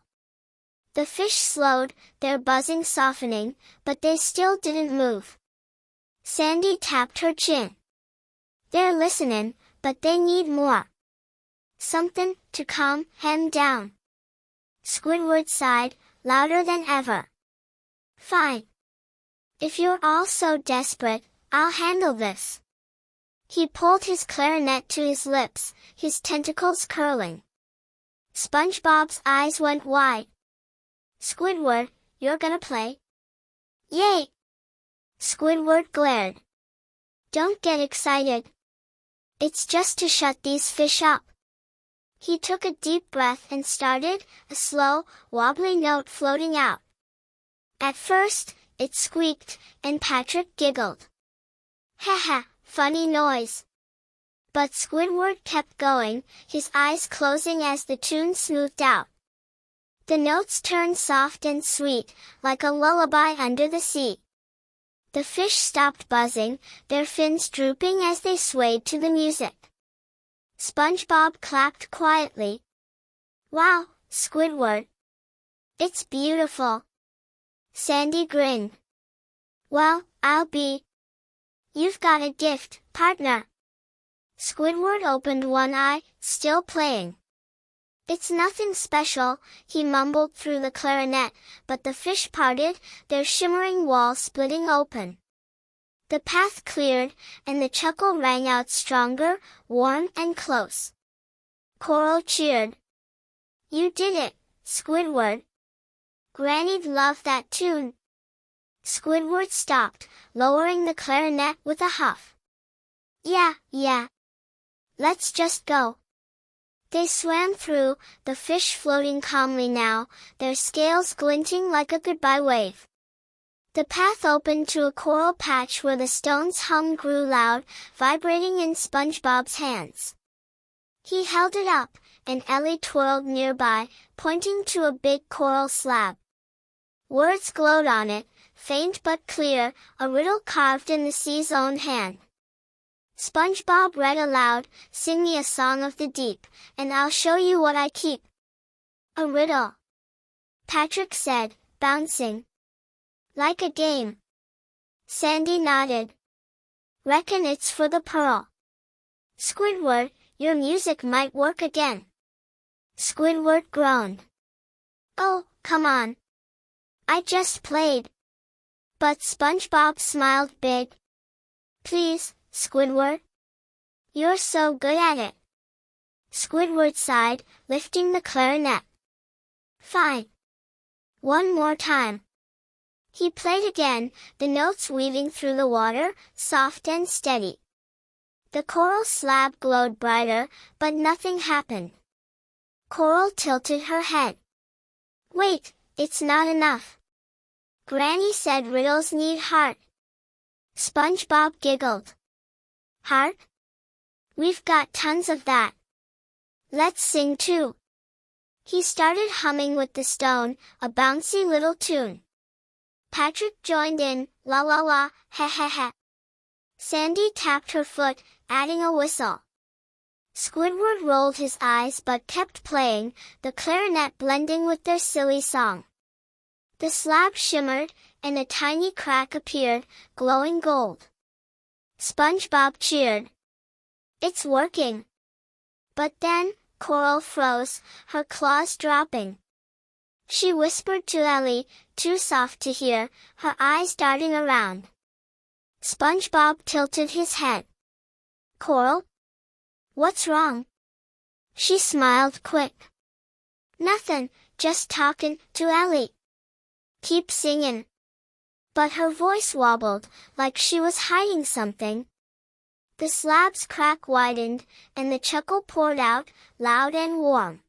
The fish slowed, their buzzing softening, but they still didn't move. Sandy tapped her chin. "They're listening, but they need more. Something to calm them down." Squidward sighed, louder than ever. "Fine. If you're all so desperate, I'll handle this." He pulled his clarinet to his lips, his tentacles curling. SpongeBob's eyes went wide. "Squidward, you're gonna play?" "Yay!" Squidward glared. "Don't get excited. It's just to shut these fish up." He took a deep breath and started, a slow, wobbly note floating out. At first, it squeaked, and Patrick giggled. "Ha ha! Funny noise." But Squidward kept going, his eyes closing as the tune smoothed out. The notes turned soft and sweet, like a lullaby under the sea. The fish stopped buzzing, their fins drooping as they swayed to the music. SpongeBob clapped quietly. "Wow, Squidward. It's beautiful." Sandy grinned. "Well, I'll be. You've got a gift, partner." Squidward opened one eye, still playing. "It's nothing special," he mumbled through the clarinet, but the fish parted, their shimmering wall splitting open. The path cleared, and the chuckle rang out stronger, warm and close. Coral cheered. You did it, Squidward. Granny'd love that tune. Squidward stopped, lowering the clarinet with a huff. Yeah. Let's just go. They swam through, the fish floating calmly now, their scales glinting like a goodbye wave. The path opened to a coral patch where the stone's hum grew loud, vibrating in SpongeBob's hands. He held it up, and Ellie twirled nearby, pointing to a big coral slab. Words glowed on it, faint but clear, a riddle carved in the sea's own hand. SpongeBob read aloud, "Sing me a song of the deep, and I'll show you what I keep." A riddle, Patrick said, bouncing. Like a game. Sandy nodded. Reckon it's for the pearl. Squidward, your music might work again. Squidward groaned. Oh, come on. I just played. But SpongeBob smiled big. Please, Squidward. You're so good at it. Squidward sighed, lifting the clarinet. Fine. One more time. He played again, the notes weaving through the water, soft and steady. The coral slab glowed brighter, but nothing happened. Coral tilted her head. Wait, it's not enough. Granny said riddles need heart. SpongeBob giggled. Heart? We've got tons of that. Let's sing too. He started humming with the stone, a bouncy little tune. Patrick joined in, la la la, ha ha ha. Sandy tapped her foot, adding a whistle. Squidward rolled his eyes but kept playing, the clarinet blending with their silly song. The slab shimmered, and a tiny crack appeared, glowing gold. SpongeBob cheered. It's working. But then, Coral froze, her claws dropping. She whispered to Ellie, too soft to hear, her eyes darting around. SpongeBob tilted his head. Coral? What's wrong? She smiled quick. Nothing, just talking to Ellie. Keep singing. But her voice wobbled, like she was hiding something. The slab's crack widened, and the chuckle poured out, loud and warm.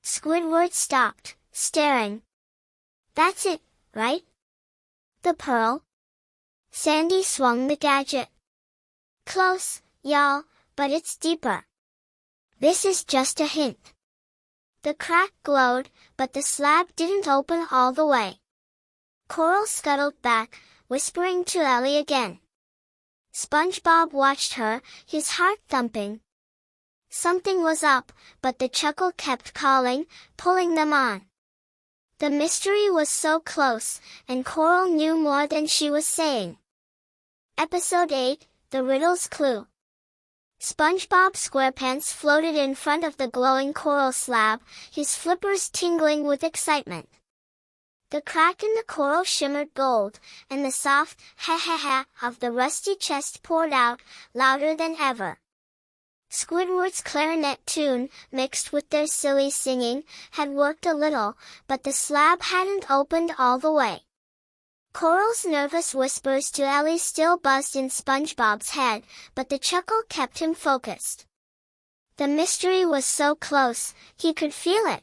Squidward stopped, staring. That's it, right? The pearl? Sandy swung the gadget. Close, y'all, but it's deeper. This is just a hint. The crack glowed, but the slab didn't open all the way. Coral scuttled back, whispering to Ellie again. SpongeBob watched her, his heart thumping. Something was up, but the chuckle kept calling, pulling them on. The mystery was so close, and Coral knew more than she was saying. Episode 8, The Riddle's Clue. SpongeBob SquarePants floated in front of the glowing coral slab, his flippers tingling with excitement. The crack in the coral shimmered gold, and the soft ha-ha-ha of the rusty chest poured out, louder than ever. Squidward's clarinet tune, mixed with their silly singing, had worked a little, but the slab hadn't opened all the way. Coral's nervous whispers to Ellie still buzzed in SpongeBob's head, but the chuckle kept him focused. The mystery was so close, he could feel it.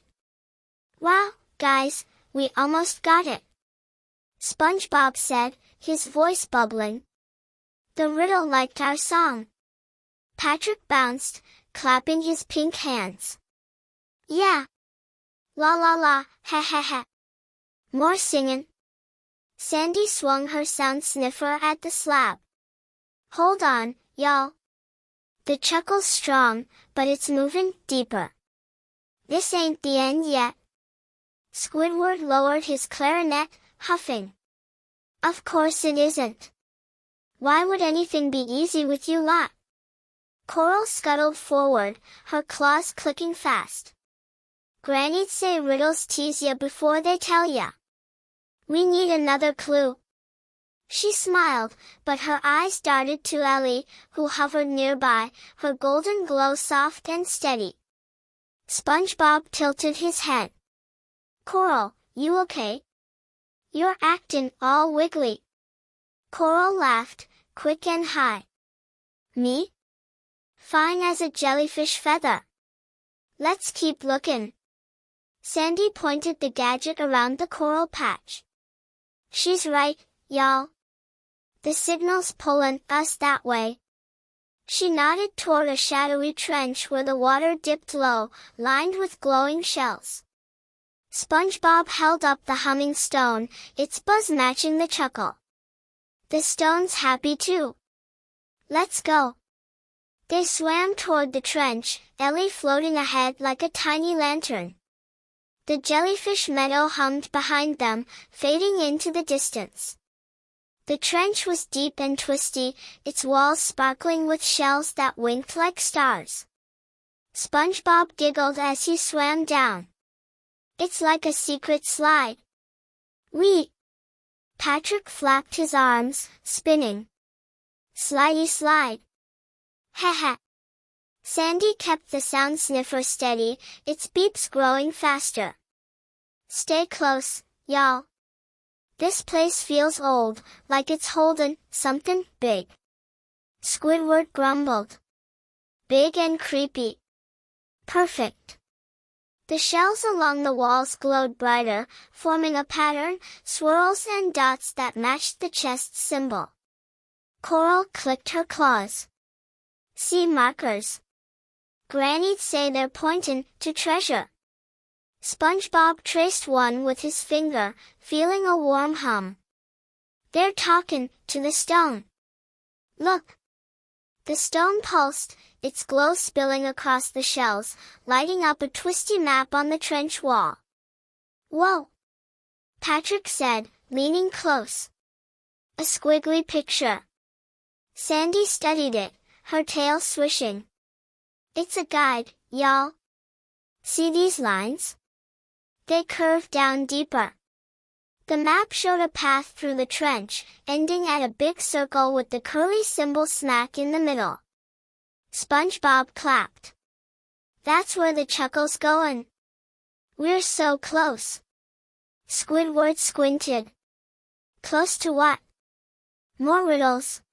Wow, guys, we almost got it. SpongeBob said, his voice bubbling. The riddle liked our song. Patrick bounced, clapping his pink hands. Yeah. La la la, ha ha ha. More singing. Sandy swung her sound sniffer at the slab. Hold on, y'all. The chuckle's strong, but it's moving deeper. This ain't the end yet. Squidward lowered his clarinet, huffing. Of course it isn't. Why would anything be easy with you lot? Coral scuttled forward, her claws clicking fast. Granny'd say riddles tease ya before they tell ya. We need another clue. She smiled, but her eyes darted to Ellie, who hovered nearby, her golden glow soft and steady. SpongeBob tilted his head. "Coral, you okay? You're actin' all wiggly." Coral laughed, quick and high. "Me? Fine as a jellyfish feather. Let's keep lookin'." Sandy pointed the gadget around the coral patch. "She's right, y'all. The signal's pullin' us that way." She nodded toward a shadowy trench where the water dipped low, lined with glowing shells. SpongeBob held up the humming stone, its buzz matching the chuckle. "The stone's happy too. Let's go." They swam toward the trench, Ellie floating ahead like a tiny lantern. The jellyfish meadow hummed behind them, fading into the distance. The trench was deep and twisty, its walls sparkling with shells that winked like stars. SpongeBob giggled as he swam down. "It's like a secret slide." "Wee!" Patrick flapped his arms, spinning. "Slidey slide." "Heh." Sandy kept the sound sniffer steady, its beeps growing faster. "Stay close, y'all. This place feels old, like it's holdin' something big." Squidward grumbled. "Big and creepy." "Perfect." The shells along the walls glowed brighter, forming a pattern, swirls and dots that matched the chest's symbol. Coral clicked her claws. "See markers. Granny'd say they're pointin' to treasure." SpongeBob traced one with his finger, feeling a warm hum. "They're talkin' to the stone. Look." The stone pulsed, its glow spilling across the shells, lighting up a twisty map on the trench wall. "Whoa!" Patrick said, leaning close. "A squiggly picture." Sandy studied it, her tail swishing. "It's a guide, y'all. See these lines? They curve down deeper." The map showed a path through the trench, ending at a big circle with the curly symbol smack in the middle. SpongeBob clapped. "That's where the chuckle's goin'. We're so close." Squidward squinted. "Close to what?" "More riddles."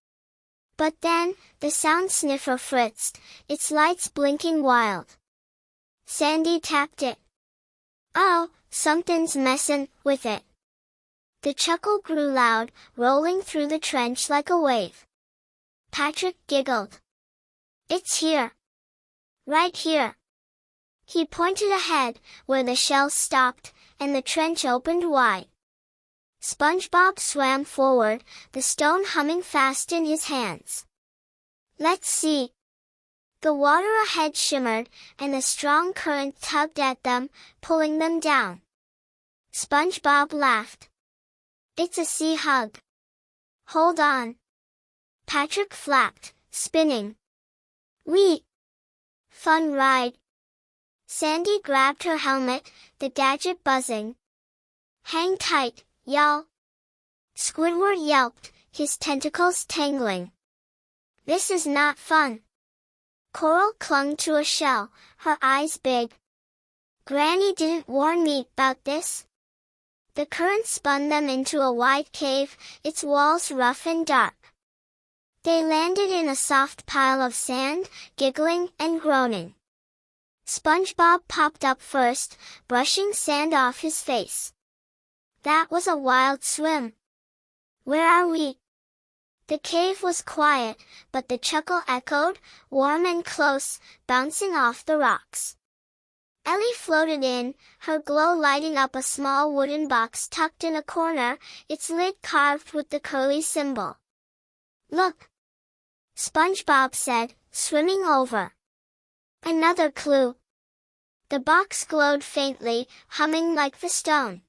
But then, the sound sniffer fritzed, its lights blinking wild. Sandy tapped it. "Oh, something's messin' with it." The chuckle grew loud, rolling through the trench like a wave. Patrick giggled. "It's here. Right here." He pointed ahead, where the shells stopped, and the trench opened wide. SpongeBob swam forward, the stone humming fast in his hands. "Let's see." The water ahead shimmered, and a strong current tugged at them, pulling them down. SpongeBob laughed. "It's a sea hug. Hold on." Patrick flapped, spinning. "Wee! Fun ride." Sandy grabbed her helmet, the gadget buzzing. "Hang tight, y'all." Squidward yelped, his tentacles tangling. "This is not fun." Coral clung to a shell, her eyes big. "Granny didn't warn me about this." The current spun them into a wide cave, its walls rough and dark. They landed in a soft pile of sand, giggling and groaning. SpongeBob popped up first, brushing sand off his face. "That was a wild swim. Where are we?" The cave was quiet, but the chuckle echoed, warm and close, bouncing off the rocks. Ellie floated in, her glow lighting up a small wooden box tucked in a corner, its lid carved with the curly symbol. "Look!" SpongeBob said, swimming over. "Another clue." The box glowed faintly, humming like the stone.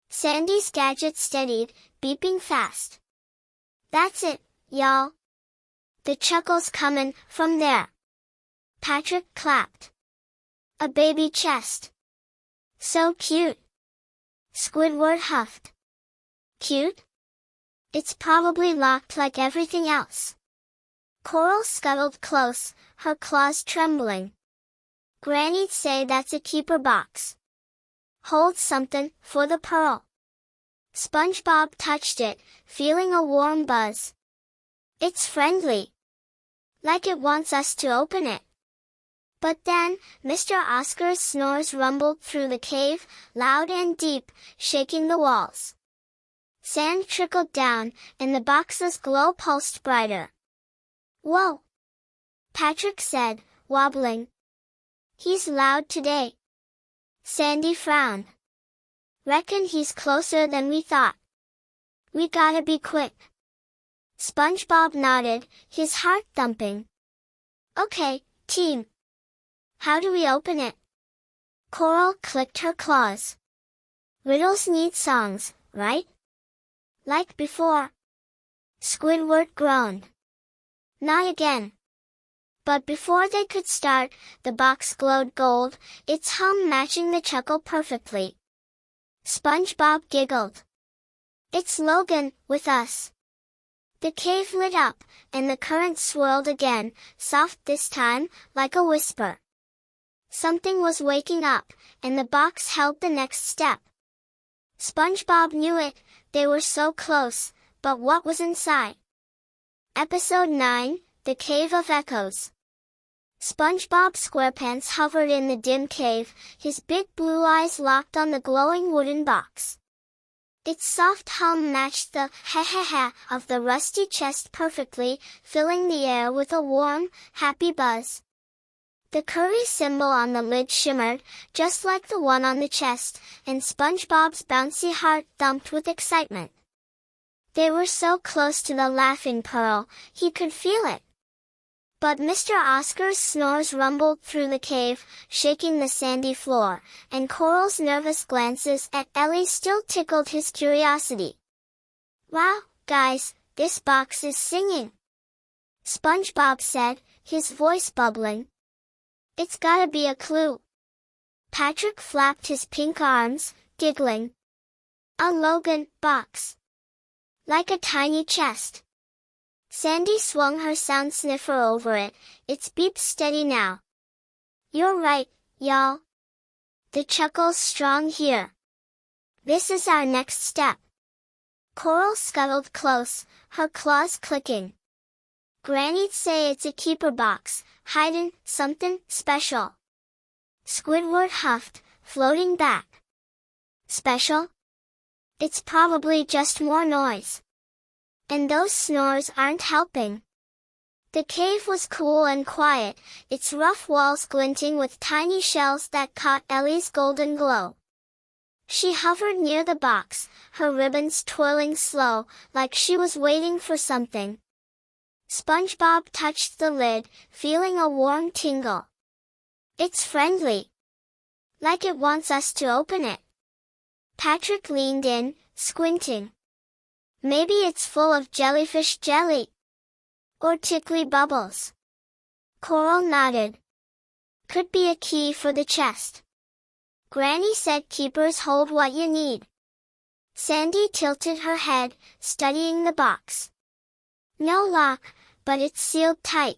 Sandy's gadget steadied, beeping fast. "That's it, y'all. The chuckle's comin' from there." Patrick clapped. "A baby chest. So cute." Squidward huffed. "Cute? It's probably locked like everything else. Coral scuttled close, her claws trembling. Granny'd say that's a keeper box. Hold something for the pearl. SpongeBob touched it, feeling a warm buzz. It's friendly. Like it wants us to open it. But then, Mr. Oscar's snores rumbled through the cave, loud and deep, shaking the walls. Sand trickled down, and the box's glow pulsed brighter. Whoa! Patrick said, wobbling. He's loud today. Sandy frowned. Reckon he's closer than we thought. We gotta be quick. SpongeBob nodded, his heart thumping. Okay, team. How do we open it? Coral clicked her claws. Riddles need songs, right? Like before. Squidward groaned. Not again. But before they could start, the box glowed gold, its hum matching the chuckle perfectly. SpongeBob giggled. It's Logan, with us. The cave lit up, and the current swirled again, soft this time, like a whisper. Something was waking up, and the box held the next step. SpongeBob knew it, they were so close, but what was inside? Episode 9, The Cave of Echoes. SpongeBob SquarePants hovered in the dim cave, his big blue eyes locked on the glowing wooden box. Its soft hum matched the ha-ha-ha of the rusty chest perfectly, filling the air with a warm, happy buzz. The curry symbol on the lid shimmered, just like the one on the chest, and SpongeBob's bouncy heart thumped with excitement. They were so close to the laughing pearl, he could feel it. But Mr. Oscar's snores rumbled through the cave, shaking the sandy floor, and Coral's nervous glances at Ellie still tickled his curiosity. Wow, guys, this box is singing, SpongeBob said, his voice bubbling. It's gotta be a clue. Patrick flapped his pink arms, giggling. A Logan box. Like a tiny chest. Sandy swung her sound sniffer over it, its beep steady now. You're right, y'all. The chuckle's strong here. This is our next step. Coral scuttled close, her claws clicking. Granny'd say it's a keeper box, hiding something special. Squidward huffed, floating back. Special? It's probably just more noise. And those snores aren't helping. The cave was cool and quiet, its rough walls glinting with tiny shells that caught Ellie's golden glow. She hovered near the box, her ribbons twirling slow, like she was waiting for something. SpongeBob touched the lid, feeling a warm tingle. It's friendly. Like it wants us to open it. Patrick leaned in, squinting. Maybe it's full of jellyfish jelly. Or tickly bubbles. Coral nodded. Could be a key for the chest. Granny said keepers hold what you need. Sandy tilted her head, studying the box. No lock, but it's sealed tight.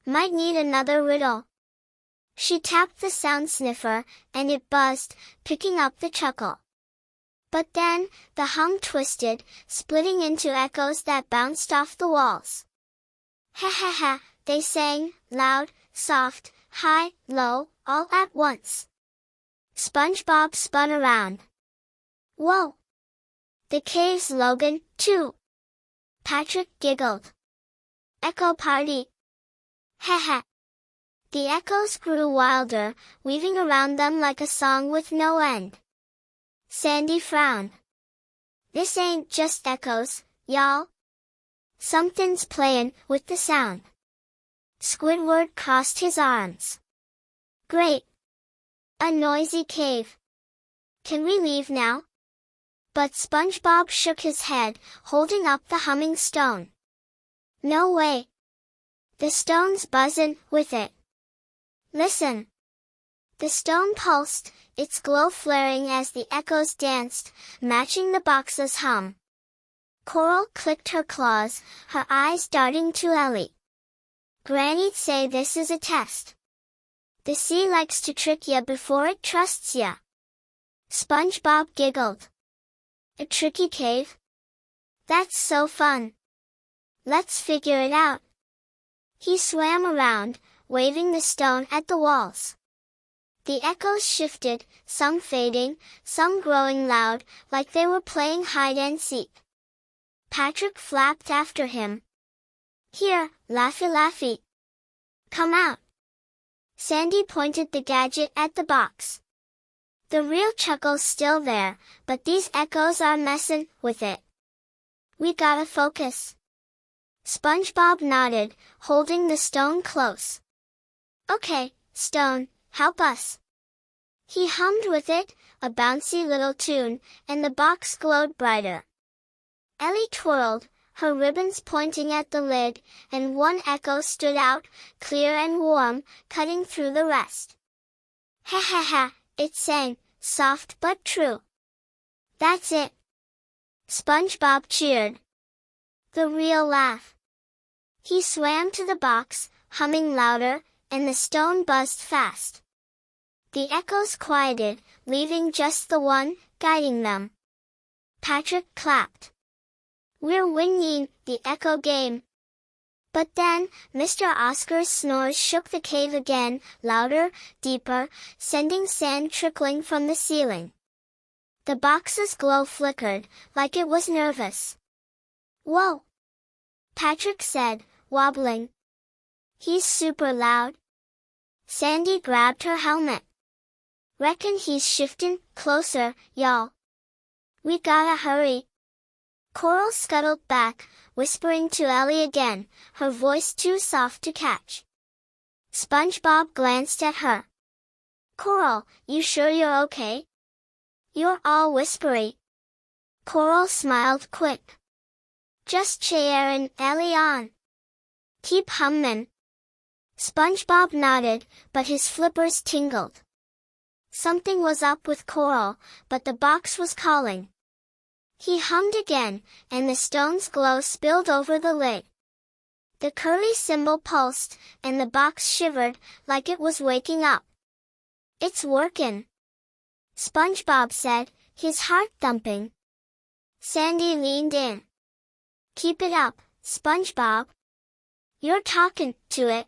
Might need another riddle. She tapped the sound sniffer, and it buzzed, picking up the chuckle. But then, the hum twisted, splitting into echoes that bounced off the walls. Ha ha ha, they sang, loud, soft, high, low, all at once. SpongeBob spun around. Whoa! The cave's Logan, too. Patrick giggled. Echo party. Ha ha. The echoes grew wilder, weaving around them like a song with no end. Sandy frowned. This ain't just echoes, y'all. Something's playin' with the sound. Squidward crossed his arms. Great. A noisy cave. Can we leave now? But SpongeBob shook his head, holding up the humming stone. No way. The stone's buzzin' with it. Listen. The stone pulsed, its glow flaring as the echoes danced, matching the box's hum. Coral clicked her claws, her eyes darting to Ellie. "Granny'd say this is a test. The sea likes to trick ya before it trusts ya." SpongeBob giggled. "A tricky cave? That's so fun. Let's figure it out." He swam around, waving the stone at the walls. The echoes shifted, some fading, some growing loud, like they were playing hide-and-seek. Patrick flapped after him. "Here, Laffy Laffy. Come out." Sandy pointed the gadget at the box. "The real Chuckle's still there, but these echoes are messin' with it. We gotta focus." SpongeBob nodded, holding the stone close. "Okay, stone, help us." He hummed with it, a bouncy little tune, and the box glowed brighter. Ellie twirled, her ribbons pointing at the lid, and one echo stood out, clear and warm, cutting through the rest. "Ha ha ha," it sang, soft but true. "That's it." SpongeBob cheered. The real laugh. He swam to the box, humming louder, and the stone buzzed fast. The echoes quieted, leaving just the one, guiding them. Patrick clapped. "We're winning the echo game." But then, Mr. Oscar's snores shook the cave again, louder, deeper, sending sand trickling from the ceiling. The box's glow flickered, like it was nervous. "Whoa!" Patrick said, wobbling. "He's super loud." Sandy grabbed her helmet. "Reckon he's shifting closer, y'all. We gotta hurry." Coral scuttled back, whispering to Ellie again, her voice too soft to catch. SpongeBob glanced at her. "Coral, you sure you're okay? You're all whispery." Coral smiled quick. "Just cheerin' Ellie on. Keep hummin'." SpongeBob nodded, but his flippers tingled. Something was up with Coral, but the box was calling. He hummed again, and the stone's glow spilled over the lid. The curly cymbal pulsed, and the box shivered, like it was waking up. "It's workin'," SpongeBob said, his heart thumping. Sandy leaned in. "Keep it up, SpongeBob. You're talking to it."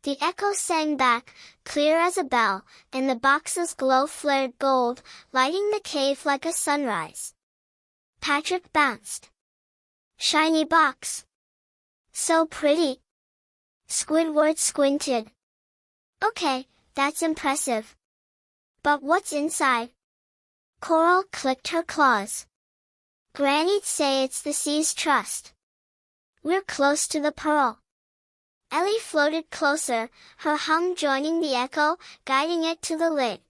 The echo sang back, clear as a bell, and the box's glow flared gold, lighting the cave like a sunrise. Patrick bounced. "Shiny box. So pretty." Squidward squinted. "Okay, that's impressive. But what's inside?" Coral clicked her claws. "Granny'd say it's the sea's trust. We're close to the pearl." Ellie floated closer, her hum joining the echo, guiding it to the lid.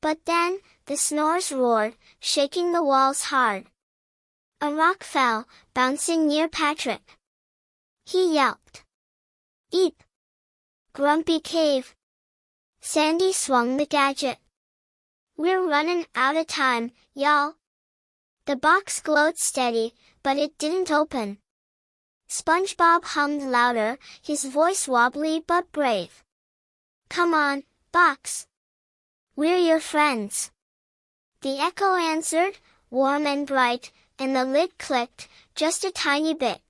But then, the snores roared, shaking the walls hard. A rock fell, bouncing near Patrick. He yelped. "Eep! Grumpy cave!" Sandy swung the gadget. "We're running out of time, y'all." The box glowed steady, but it didn't open. SpongeBob hummed louder, his voice wobbly but brave. "Come on, box. We're your friends." The echo answered, warm and bright, and the lid clicked, just a tiny bit.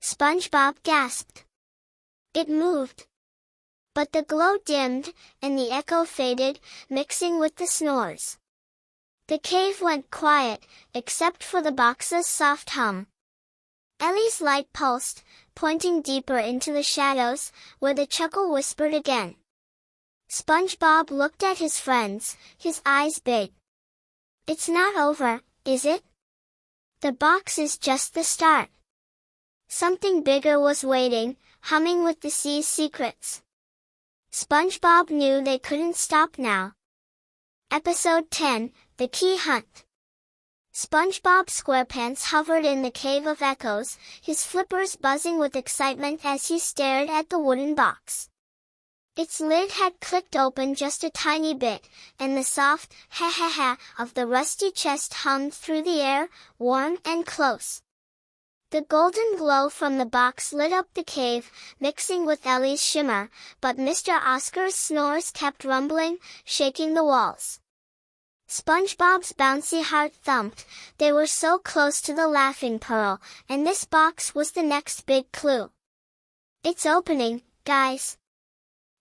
SpongeBob gasped. It moved. But the glow dimmed, and the echo faded, mixing with the snores. The cave went quiet, except for the box's soft hum. Ellie's light pulsed, pointing deeper into the shadows, where the chuckle whispered again. SpongeBob looked at his friends, his eyes big. "It's not over, is it? The box is just the start." Something bigger was waiting, humming with the sea's secrets. SpongeBob knew they couldn't stop now. Episode 10, The Key Hunt. SpongeBob SquarePants hovered in the Cave of Echoes, his flippers buzzing with excitement as he stared at the wooden box. Its lid had clicked open just a tiny bit, and the soft ha-ha-ha of the rusty chest hummed through the air, warm and close. The golden glow from the box lit up the cave, mixing with Ellie's shimmer, but Mr. Oscar's snores kept rumbling, shaking the walls. SpongeBob's bouncy heart thumped. They were so close to the laughing pearl, and this box was the next big clue. "It's opening, guys,"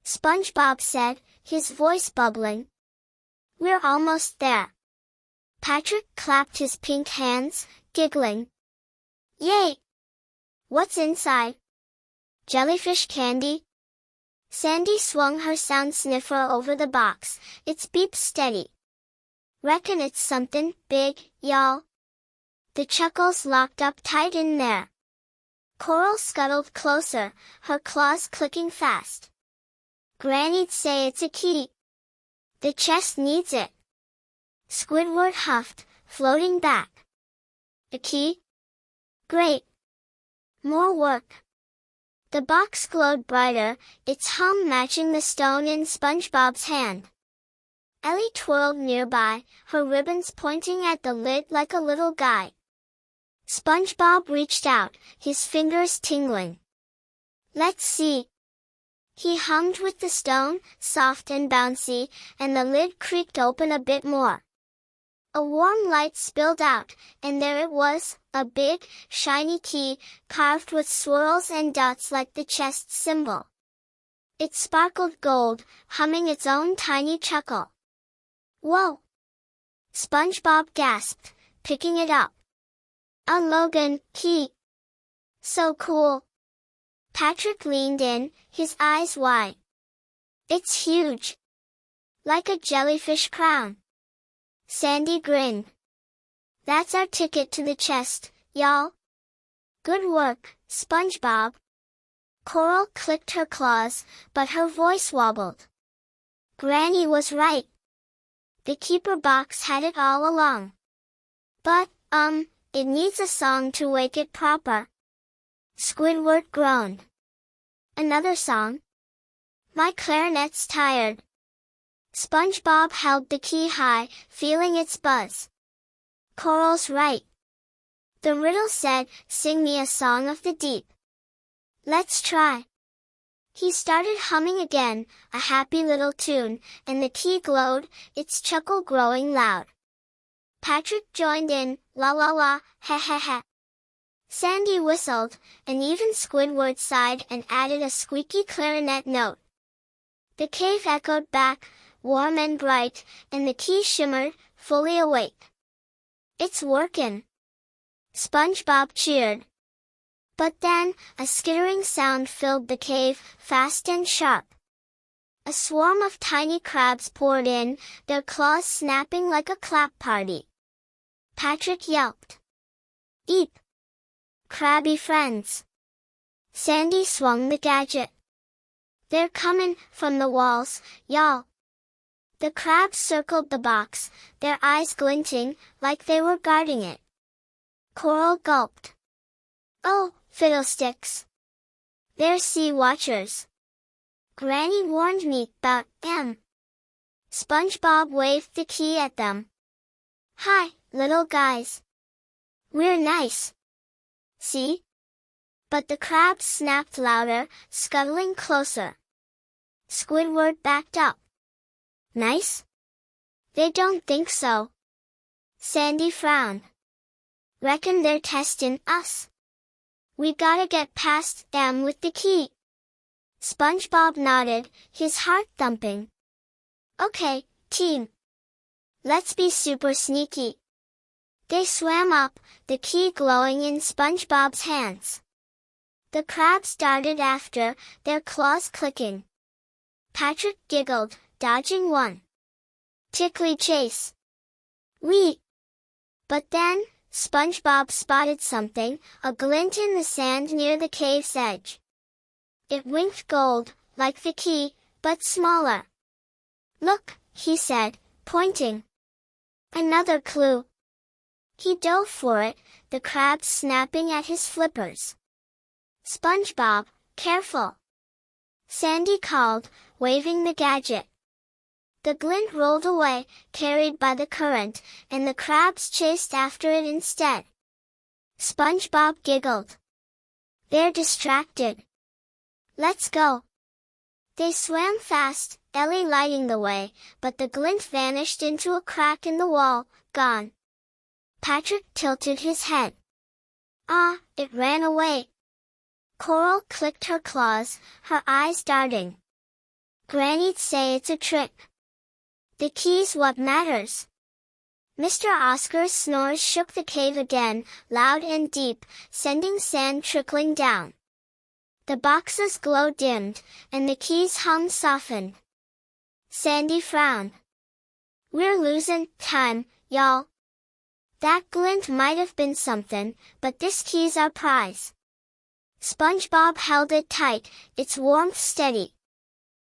SpongeBob said, his voice bubbling. "We're almost there." Patrick clapped his pink hands, giggling. "Yay! What's inside? Jellyfish candy?" Sandy swung her sound sniffer over the box. "It's beep steady. Reckon it's something big, y'all." The chuckles locked up tight in there. Coral scuttled closer, her claws clicking fast. "Granny'd say it's a key. The chest needs it." Squidward huffed, floating back. "A key? Great. More work." The box glowed brighter, its hum matching the stone in SpongeBob's hand. Ellie twirled nearby, her ribbons pointing at the lid like a little guide. SpongeBob reached out, his fingers tingling. "Let's see." He hummed with the stone, soft and bouncy, and the lid creaked open a bit more. A warm light spilled out, and there it was, a big, shiny key, carved with swirls and dots like the chest symbol. It sparkled gold, humming its own tiny chuckle. "Whoa!" SpongeBob gasped, picking it up. "A Logan key! So cool!" Patrick leaned in, his eyes wide. "It's huge! Like a jellyfish crown." Sandy grinned. "That's our ticket to the chest, y'all." "Good work, SpongeBob." Coral clicked her claws, but her voice wobbled. Granny was right. The keeper box had it all along. But, it needs a song to wake it proper." Squidward groaned. "Another song? My clarinet's tired." SpongeBob held the key high, feeling its buzz. "Coral's right. The riddle said, 'Sing me a song of the deep.' Let's try." He started humming again, a happy little tune, and the key glowed, its chuckle growing loud. Patrick joined in, "La la la, ha ha ha." Sandy whistled, and even Squidward sighed and added a squeaky clarinet note. The cave echoed back, warm and bright, and the key shimmered, fully awake. "It's workin'," SpongeBob cheered. But then, a skittering sound filled the cave, fast and sharp. A swarm of tiny crabs poured in, their claws snapping like a clap party. Patrick yelped. "Eep! Crabby friends!" Sandy swung the gadget. "They're comin' from the walls, y'all." The crabs circled the box, their eyes glinting, like they were guarding it. Coral gulped. "Oh, fiddlesticks! They're sea watchers. Granny warned me 'bout 'em." SpongeBob waved the key at them. "Hi, little guys. We're nice. See?" But the crabs snapped louder, scuttling closer. Squidward backed up. "Nice? They don't think so." Sandy frowned. "Reckon they're testin' us. We gotta get past them with the key." SpongeBob nodded, his heart thumping. "Okay, team. Let's be super sneaky." They swam up, the key glowing in SpongeBob's hands. The crabs darted after, their claws clicking. Patrick giggled, dodging one. Tickly chase. Wee! But then, SpongeBob spotted something, a glint in the sand near the cave's edge. It winked gold, like the key, but smaller. "Look," he said, pointing. "Another clue." He dove for it, the crabs snapping at his flippers. "SpongeBob, careful!" Sandy called, waving the gadget. The glint rolled away, carried by the current, and the crabs chased after it instead. SpongeBob giggled. They're distracted. Let's go. They swam fast, Ellie lighting the way, but the glint vanished into a crack in the wall, gone. Patrick tilted his head. Ah, it ran away. Coral clicked her claws, her eyes darting. Granny'd say it's a trick. The key's what matters. Mr. Oscar's snores shook the cave again, loud and deep, sending sand trickling down. The box's glow dimmed, and the key's hum softened. Sandy frowned. We're losing time, y'all. That glint might have been something, but this key's our prize. SpongeBob held it tight, its warmth steady.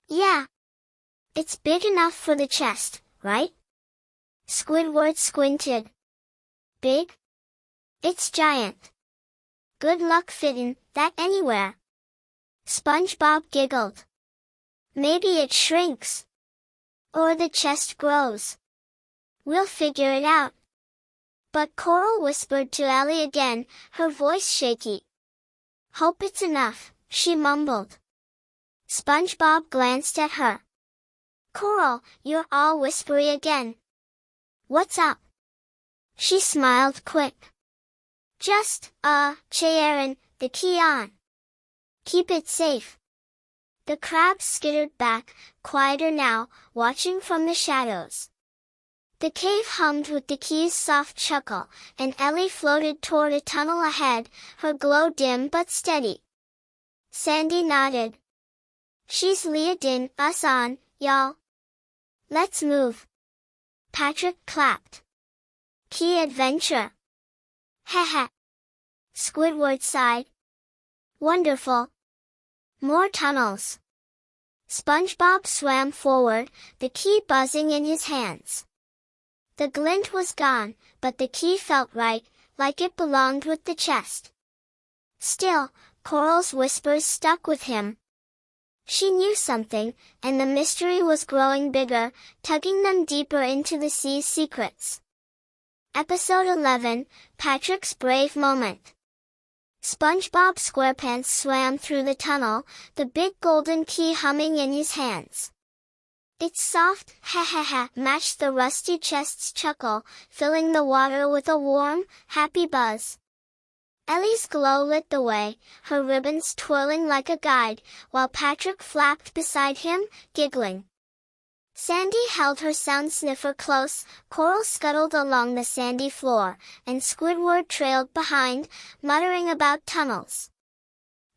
Yeah. It's big enough for the chest, right? Squidward squinted. Big? It's giant. Good luck fitting that anywhere. SpongeBob giggled. Maybe it shrinks. Or the chest grows. We'll figure it out. But Coral whispered to Ellie again, her voice shaky. Hope it's enough, she mumbled. SpongeBob glanced at her. Coral, you're all whispery again. What's up? She smiled quick. Just, cheerin' the key on. Keep it safe. The crabs skittered back, quieter now, watching from the shadows. The cave hummed with the key's soft chuckle, and Ellie floated toward a tunnel ahead, her glow dim but steady. Sandy nodded. She's leadin' us on, y'all. Let's move. Patrick clapped. Key adventure. Heh. Squidward sighed. Wonderful. More tunnels. SpongeBob swam forward, the key buzzing in his hands. The glint was gone, but the key felt right, like it belonged with the chest. Still, Coral's whispers stuck with him. She knew something, and the mystery was growing bigger, tugging them deeper into the sea's secrets. Episode 11, Patrick's Brave Moment. SpongeBob SquarePants swam through the tunnel, the big golden key humming in his hands. Its soft, ha matched the rusty chest's chuckle, filling the water with a warm, happy buzz. Ellie's glow lit the way, her ribbons twirling like a guide, while Patrick flapped beside him, giggling. Sandy held her sound sniffer close, Coral scuttled along the sandy floor, and Squidward trailed behind, muttering about tunnels.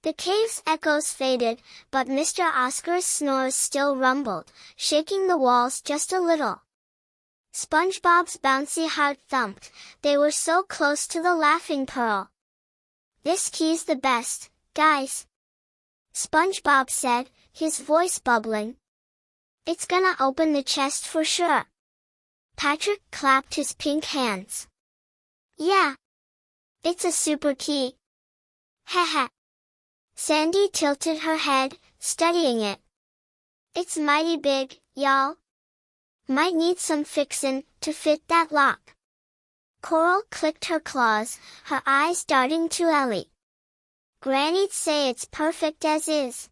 The cave's echoes faded, but Mr. Oscar's snores still rumbled, shaking the walls just a little. SpongeBob's bouncy heart thumped, they were so close to the laughing pearl. This key's the best, guys. SpongeBob said, his voice bubbling. It's gonna open the chest for sure. Patrick clapped his pink hands. Yeah. It's a super key. Heh. Sandy tilted her head, studying it. It's mighty big, y'all. Might need some fixin' to fit that lock. Coral clicked her claws, her eyes darting to Ellie. Granny'd say it's perfect as is.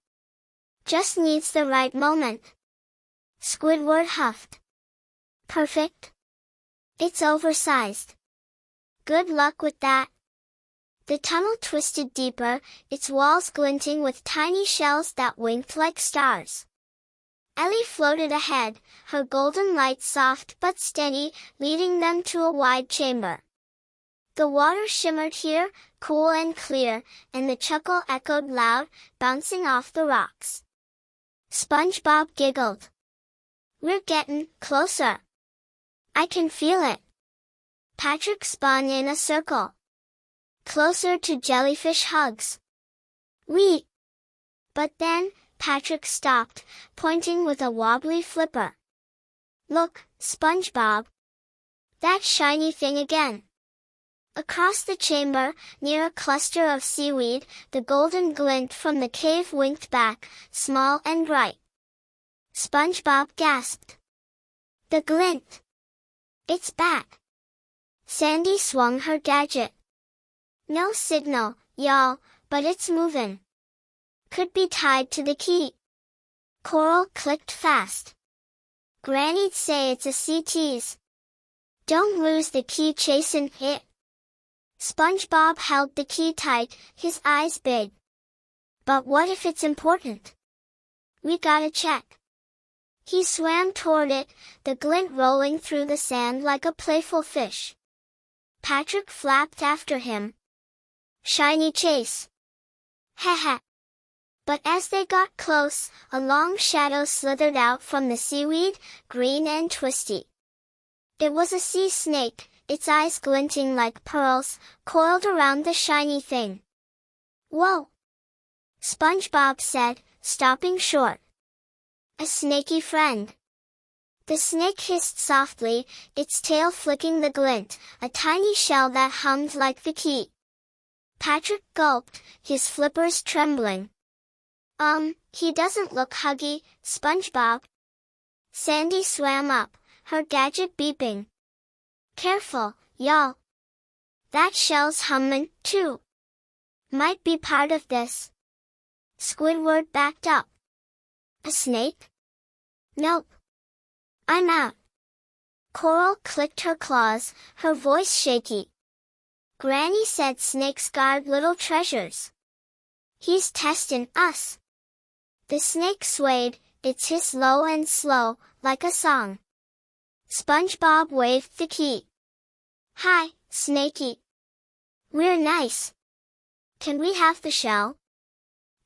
Just needs the right moment. Squidward huffed. Perfect? It's oversized. Good luck with that. The tunnel twisted deeper, its walls glinting with tiny shells that winked like stars. Ellie floated ahead, her golden light soft but steady, leading them to a wide chamber. The water shimmered here, cool and clear, and the chuckle echoed loud, bouncing off the rocks. SpongeBob giggled. We're getting closer. I can feel it. Patrick spun in a circle. Closer to jellyfish hugs. But then, Patrick stopped, pointing with a wobbly flipper. Look, SpongeBob. That shiny thing again. Across the chamber, near a cluster of seaweed, the golden glint from the cave winked back, small and bright. SpongeBob gasped. The glint! It's back! Sandy swung her gadget. No signal, y'all, but it's moving. Could be tied to the key. Coral clicked fast. Granny'd say it's a sea tease. Don't lose the key chasing it. SpongeBob held the key tight, his eyes big. But what if it's important? We gotta check. He swam toward it, the glint rolling through the sand like a playful fish. Patrick flapped after him. Shiny chase. Haha. But as they got close, a long shadow slithered out from the seaweed, green and twisty. It was a sea snake, its eyes glinting like pearls, coiled around the shiny thing. Whoa! SpongeBob said, stopping short. A snaky friend. The snake hissed softly, its tail flicking the glint, a tiny shell that hummed like the key. Patrick gulped, his flippers trembling. He doesn't look huggy, SpongeBob. Sandy swam up, her gadget beeping. Careful, y'all. That shell's humming, too. Might be part of this. Squidward backed up. A snake? Nope. I'm out. Coral clicked her claws, her voice shaky. Granny said snakes guard little treasures. He's testing us. The snake swayed, its hiss low and slow, like a song. SpongeBob waved the key. Hi, Snakey. We're nice. Can we have the shell?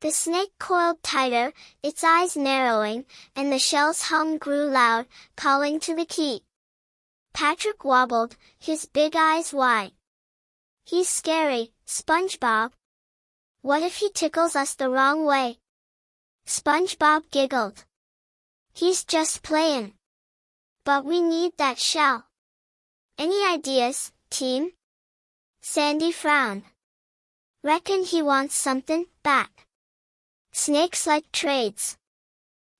The snake coiled tighter, its eyes narrowing, and the shell's hum grew loud, calling to the key. Patrick wobbled, his big eyes wide. He's scary, SpongeBob. What if he tickles us the wrong way? SpongeBob giggled. He's just playing. But we need that shell. Any ideas, team? Sandy frowned. Reckon he wants something back. Snakes like trades.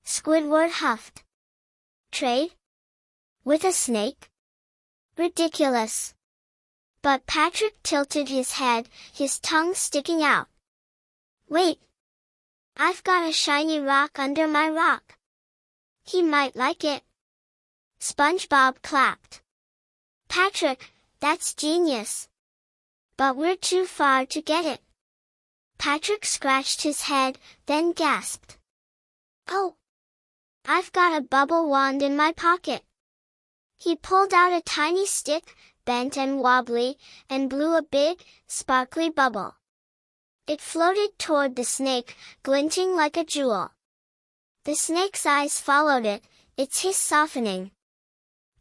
Squidward huffed. Trade? With a snake? Ridiculous. But Patrick tilted his head, his tongue sticking out. Wait. I've got a shiny rock under my rock. He might like it. SpongeBob clapped. Patrick, that's genius. But we're too far to get it. Patrick scratched his head, then gasped. Oh! I've got a bubble wand in my pocket. He pulled out a tiny stick, bent and wobbly, and blew a big, sparkly bubble. It floated toward the snake, glinting like a jewel. The snake's eyes followed it, its hiss softening.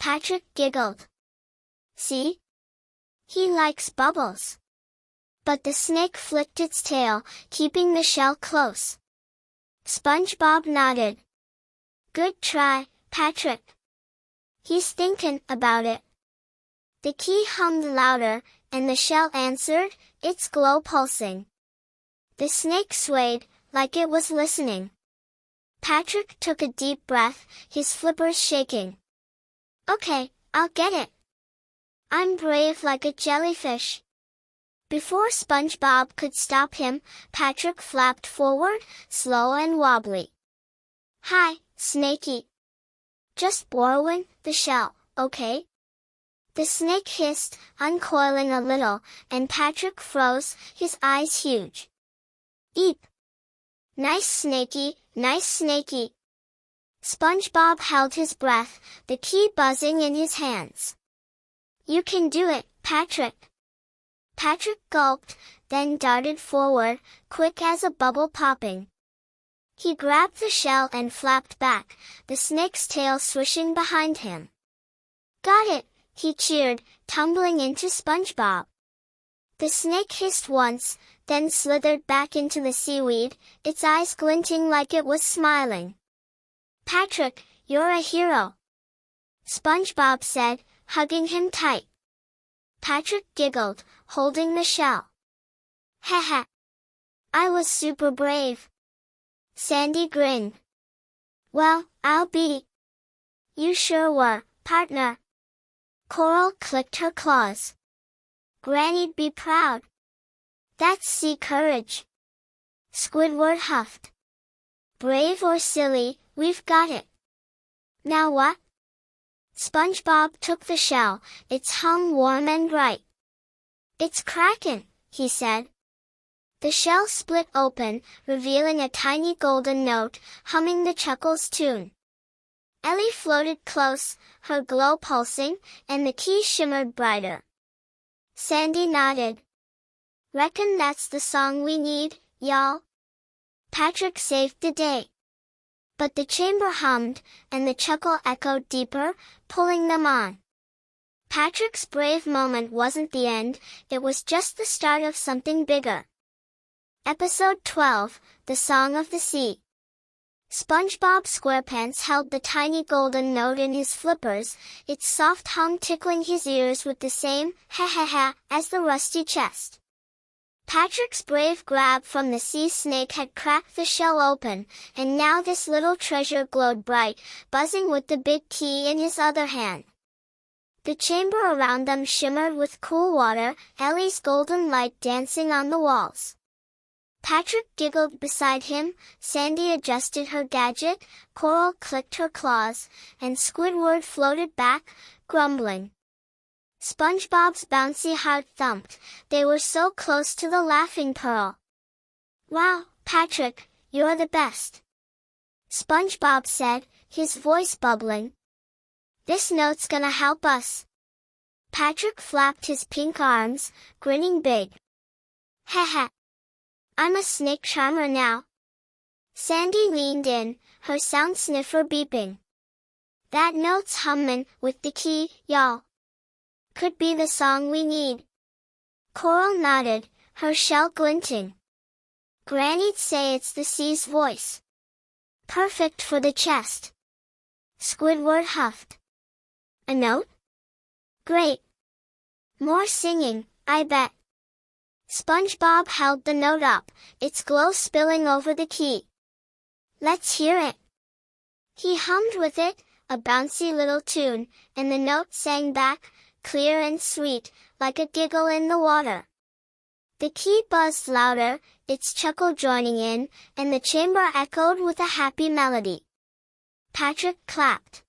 Patrick giggled. See? He likes bubbles. But the snake flicked its tail, keeping the shell close. SpongeBob nodded. Good try, Patrick. He's thinking about it. The key hummed louder, and the shell answered, its glow pulsing. The snake swayed, like it was listening. Patrick took a deep breath, his flippers shaking. Okay, I'll get it. I'm brave like a jellyfish. Before SpongeBob could stop him, Patrick flapped forward, slow and wobbly. Hi, Snakey. Just borrowing the shell, okay? The snake hissed, uncoiling a little, and Patrick froze, his eyes huge. Eep! Nice Snakey, nice Snakey. SpongeBob held his breath, the key buzzing in his hands. You can do it, Patrick. Patrick gulped, then darted forward, quick as a bubble popping. He grabbed the shell and flapped back, the snake's tail swishing behind him. Got it, he cheered, tumbling into SpongeBob. The snake hissed once, then slithered back into the seaweed, its eyes glinting like it was smiling. Patrick, you're a hero, SpongeBob said, hugging him tight. Patrick giggled, holding the shell. Haha. I was super brave. Sandy grinned. Well, I'll be. You sure were, partner. Coral clicked her claws. Granny'd be proud. That's sea courage. Squidward huffed. Brave or silly, we've got it. Now what? SpongeBob took the shell, it's hung warm and bright. It's crackin', he said. The shell split open, revealing a tiny golden note, humming the Chuckles tune. Ellie floated close, her glow pulsing, and the key shimmered brighter. Sandy nodded. Reckon that's the song we need, y'all. Patrick saved the day. But the chamber hummed, and the chuckle echoed deeper, pulling them on. Patrick's brave moment wasn't the end, it was just the start of something bigger. Episode 12, The Song of the Sea. SpongeBob SquarePants held the tiny golden note in his flippers, its soft hum tickling his ears with the same ha-ha-ha as the rusty chest. Patrick's brave grab from the sea snake had cracked the shell open, and now this little treasure glowed bright, buzzing with the big key in his other hand. The chamber around them shimmered with cool water, Ellie's golden light dancing on the walls. Patrick giggled beside him, Sandy adjusted her gadget, Coral clicked her claws, and Squidward floated back, grumbling. SpongeBob's bouncy heart thumped, they were so close to the laughing pearl. Wow, Patrick, you're the best. SpongeBob said, his voice bubbling. This note's gonna help us. Patrick flapped his pink arms, grinning big. Haha. I'm a snake charmer now. Sandy leaned in, her sound sniffer beeping. That note's hummin' with the key, y'all. Could be the song we need. Coral nodded, her shell glinting. Granny'd say it's the sea's voice. Perfect for the chest. Squidward huffed. A note? Great. More singing, I bet. SpongeBob held the note up, its glow spilling over the key. Let's hear it. He hummed with it, a bouncy little tune, and the note sang back, clear and sweet, like a giggle in the water. The key buzzed louder, its chuckle joining in, and the chamber echoed with a happy melody. Patrick clapped.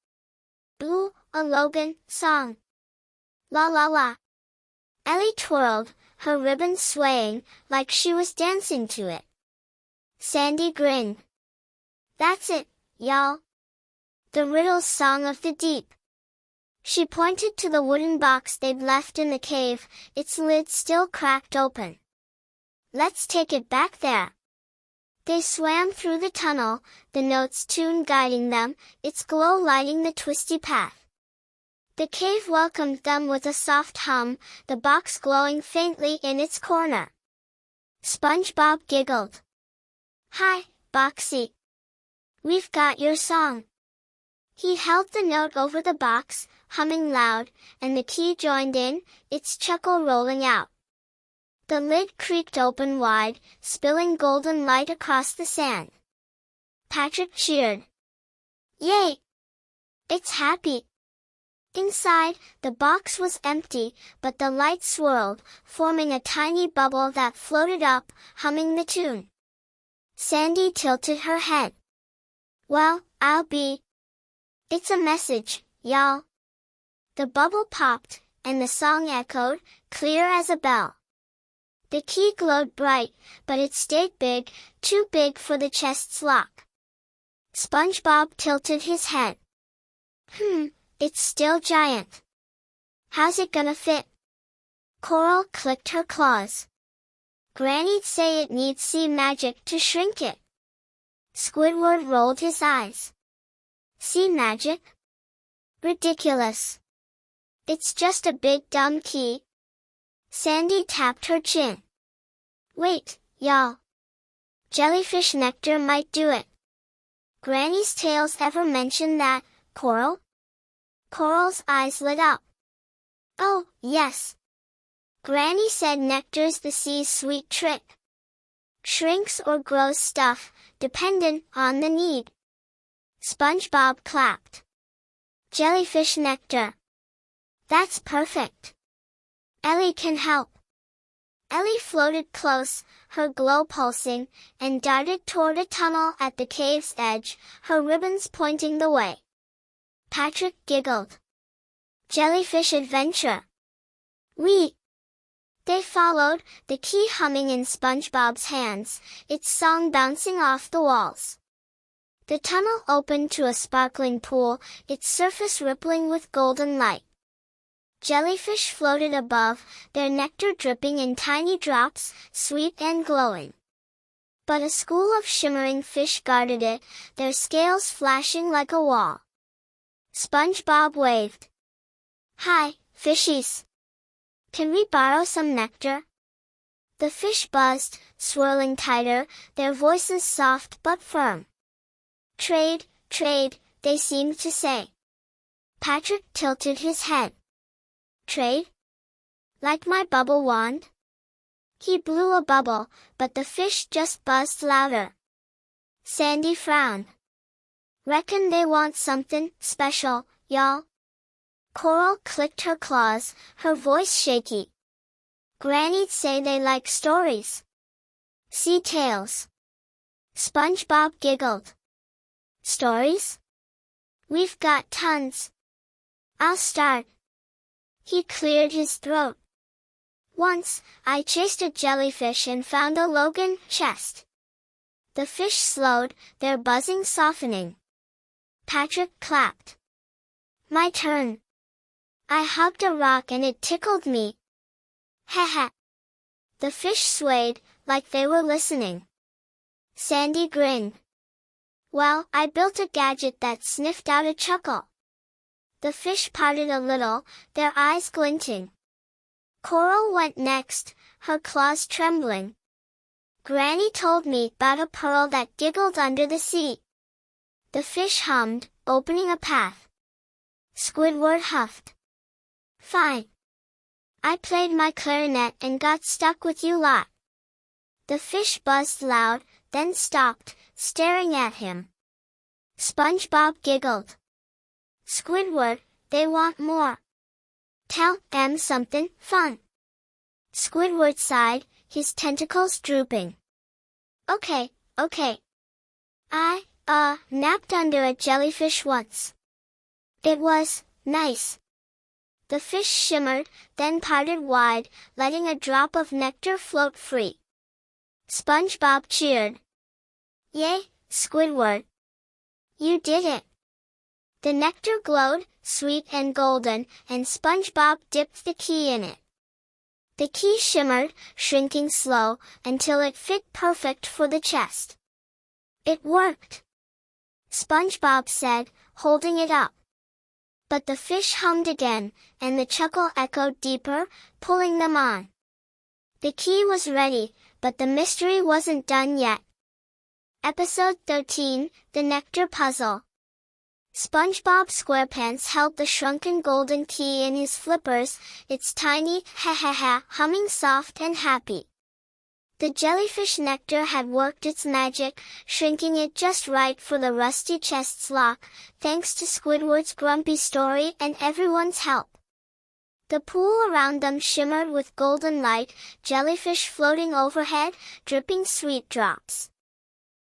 Boo, a Logan song. La la la. Ellie twirled, her ribbon swaying, like she was dancing to it. Sandy grinned. That's it, y'all. The Riddle's Song of the Deep. She pointed to the wooden box they'd left in the cave, its lid still cracked open. Let's take it back there. They swam through the tunnel, the note's tune guiding them, its glow lighting the twisty path. The cave welcomed them with a soft hum, the box glowing faintly in its corner. SpongeBob giggled. Hi, Boxy. We've got your song. He held the note over the box, humming loud, and the key joined in, its chuckle rolling out. The lid creaked open wide, spilling golden light across the sand. Patrick cheered. Yay! It's happy. Inside, the box was empty, but the light swirled, forming a tiny bubble that floated up, humming the tune. Sandy tilted her head. Well, I'll be. It's a message, y'all. The bubble popped, and the song echoed, clear as a bell. The key glowed bright, but it stayed big, too big for the chest's lock. SpongeBob tilted his head. It's still giant. How's it gonna fit? Coral clicked her claws. Granny'd say it needs sea magic to shrink it. Squidward rolled his eyes. Sea magic? Ridiculous. It's just a big dumb key. Sandy tapped her chin. Wait, y'all. Jellyfish nectar might do it. Granny's tales ever mention that, Coral? Coral's eyes lit up. Oh, yes. Granny said nectar's the sea's sweet trick. Shrinks or grows stuff, dependent on the need. SpongeBob clapped. Jellyfish nectar. That's perfect. Ellie can help. Ellie floated close, her glow pulsing, and darted toward a tunnel at the cave's edge, her ribbons pointing the way. Patrick giggled. Jellyfish adventure. We. They followed, the key humming in SpongeBob's hands, its song bouncing off the walls. The tunnel opened to a sparkling pool, its surface rippling with golden light. Jellyfish floated above, their nectar dripping in tiny drops, sweet and glowing. But a school of shimmering fish guarded it, their scales flashing like a wall. SpongeBob waved. Hi, fishies. Can we borrow some nectar? The fish buzzed, swirling tighter, their voices soft but firm. Trade, trade, they seemed to say. Patrick tilted his head. Trade? Like my bubble wand? He blew a bubble, but the fish just buzzed louder. Sandy frowned. Reckon they want something special, y'all? Coral clicked her claws, her voice shaky. Granny'd say they like stories. Sea tales. SpongeBob giggled. Stories? We've got tons. I'll start. He cleared his throat. Once, I chased a jellyfish and found a Logan chest. The fish slowed, their buzzing softening. Patrick clapped. My turn. I hugged a rock and it tickled me. Heh. The fish swayed, like they were listening. Sandy grinned. Well, I built a gadget that sniffed out a chuckle. The fish parted a little, their eyes glinting. Coral went next, her claws trembling. Granny told me about a pearl that giggled under the sea. The fish hummed, opening a path. Squidward huffed. Fine. I played my clarinet and got stuck with you lot. The fish buzzed loud, then stopped, staring at him. SpongeBob giggled. Squidward, they want more. Tell them something fun. Squidward sighed, his tentacles drooping. Okay. I, napped under a jellyfish once. It was nice. The fish shimmered, then parted wide, letting a drop of nectar float free. SpongeBob cheered. Yay, Squidward. You did it. The nectar glowed, sweet and golden, and SpongeBob dipped the key in it. The key shimmered, shrinking slow, until it fit perfect for the chest. It worked. SpongeBob said, holding it up. But the fish hummed again, and the chuckle echoed deeper, pulling them on. The key was ready, but the mystery wasn't done yet. Episode 13, The Nectar Puzzle. SpongeBob SquarePants held the shrunken golden key in his flippers, its tiny ha-ha-ha humming soft and happy. The jellyfish nectar had worked its magic, shrinking it just right for the rusty chest's lock, thanks to Squidward's grumpy story and everyone's help. The pool around them shimmered with golden light, jellyfish floating overhead, dripping sweet drops.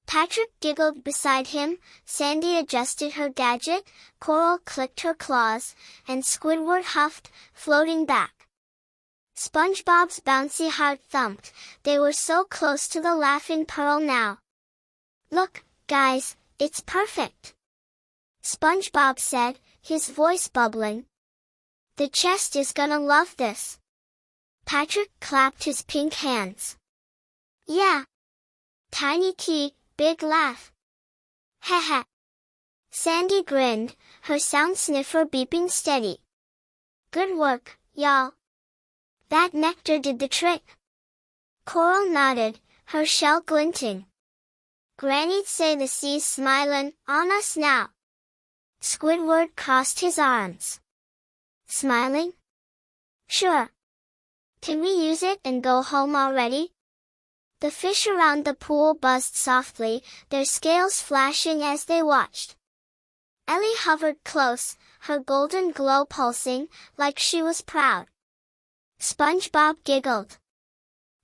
Patrick giggled beside him, Sandy adjusted her gadget, Coral clicked her claws, and Squidward huffed, floating back. SpongeBob's bouncy heart thumped, they were so close to the laughing pearl now. Look, guys, it's perfect. SpongeBob said, his voice bubbling. The chest is gonna love this. Patrick clapped his pink hands. Yeah. Tiny key, big laugh. Heh. Sandy grinned, her sound sniffer beeping steady. Good work, y'all. That nectar did the trick. Coral nodded, her shell glinting. Granny'd say the sea's smilin' on us now. Squidward crossed his arms. Smiling? Sure. Can we use it and go home already? The fish around the pool buzzed softly, their scales flashing as they watched. Ellie hovered close, her golden glow pulsing, like she was proud. SpongeBob giggled.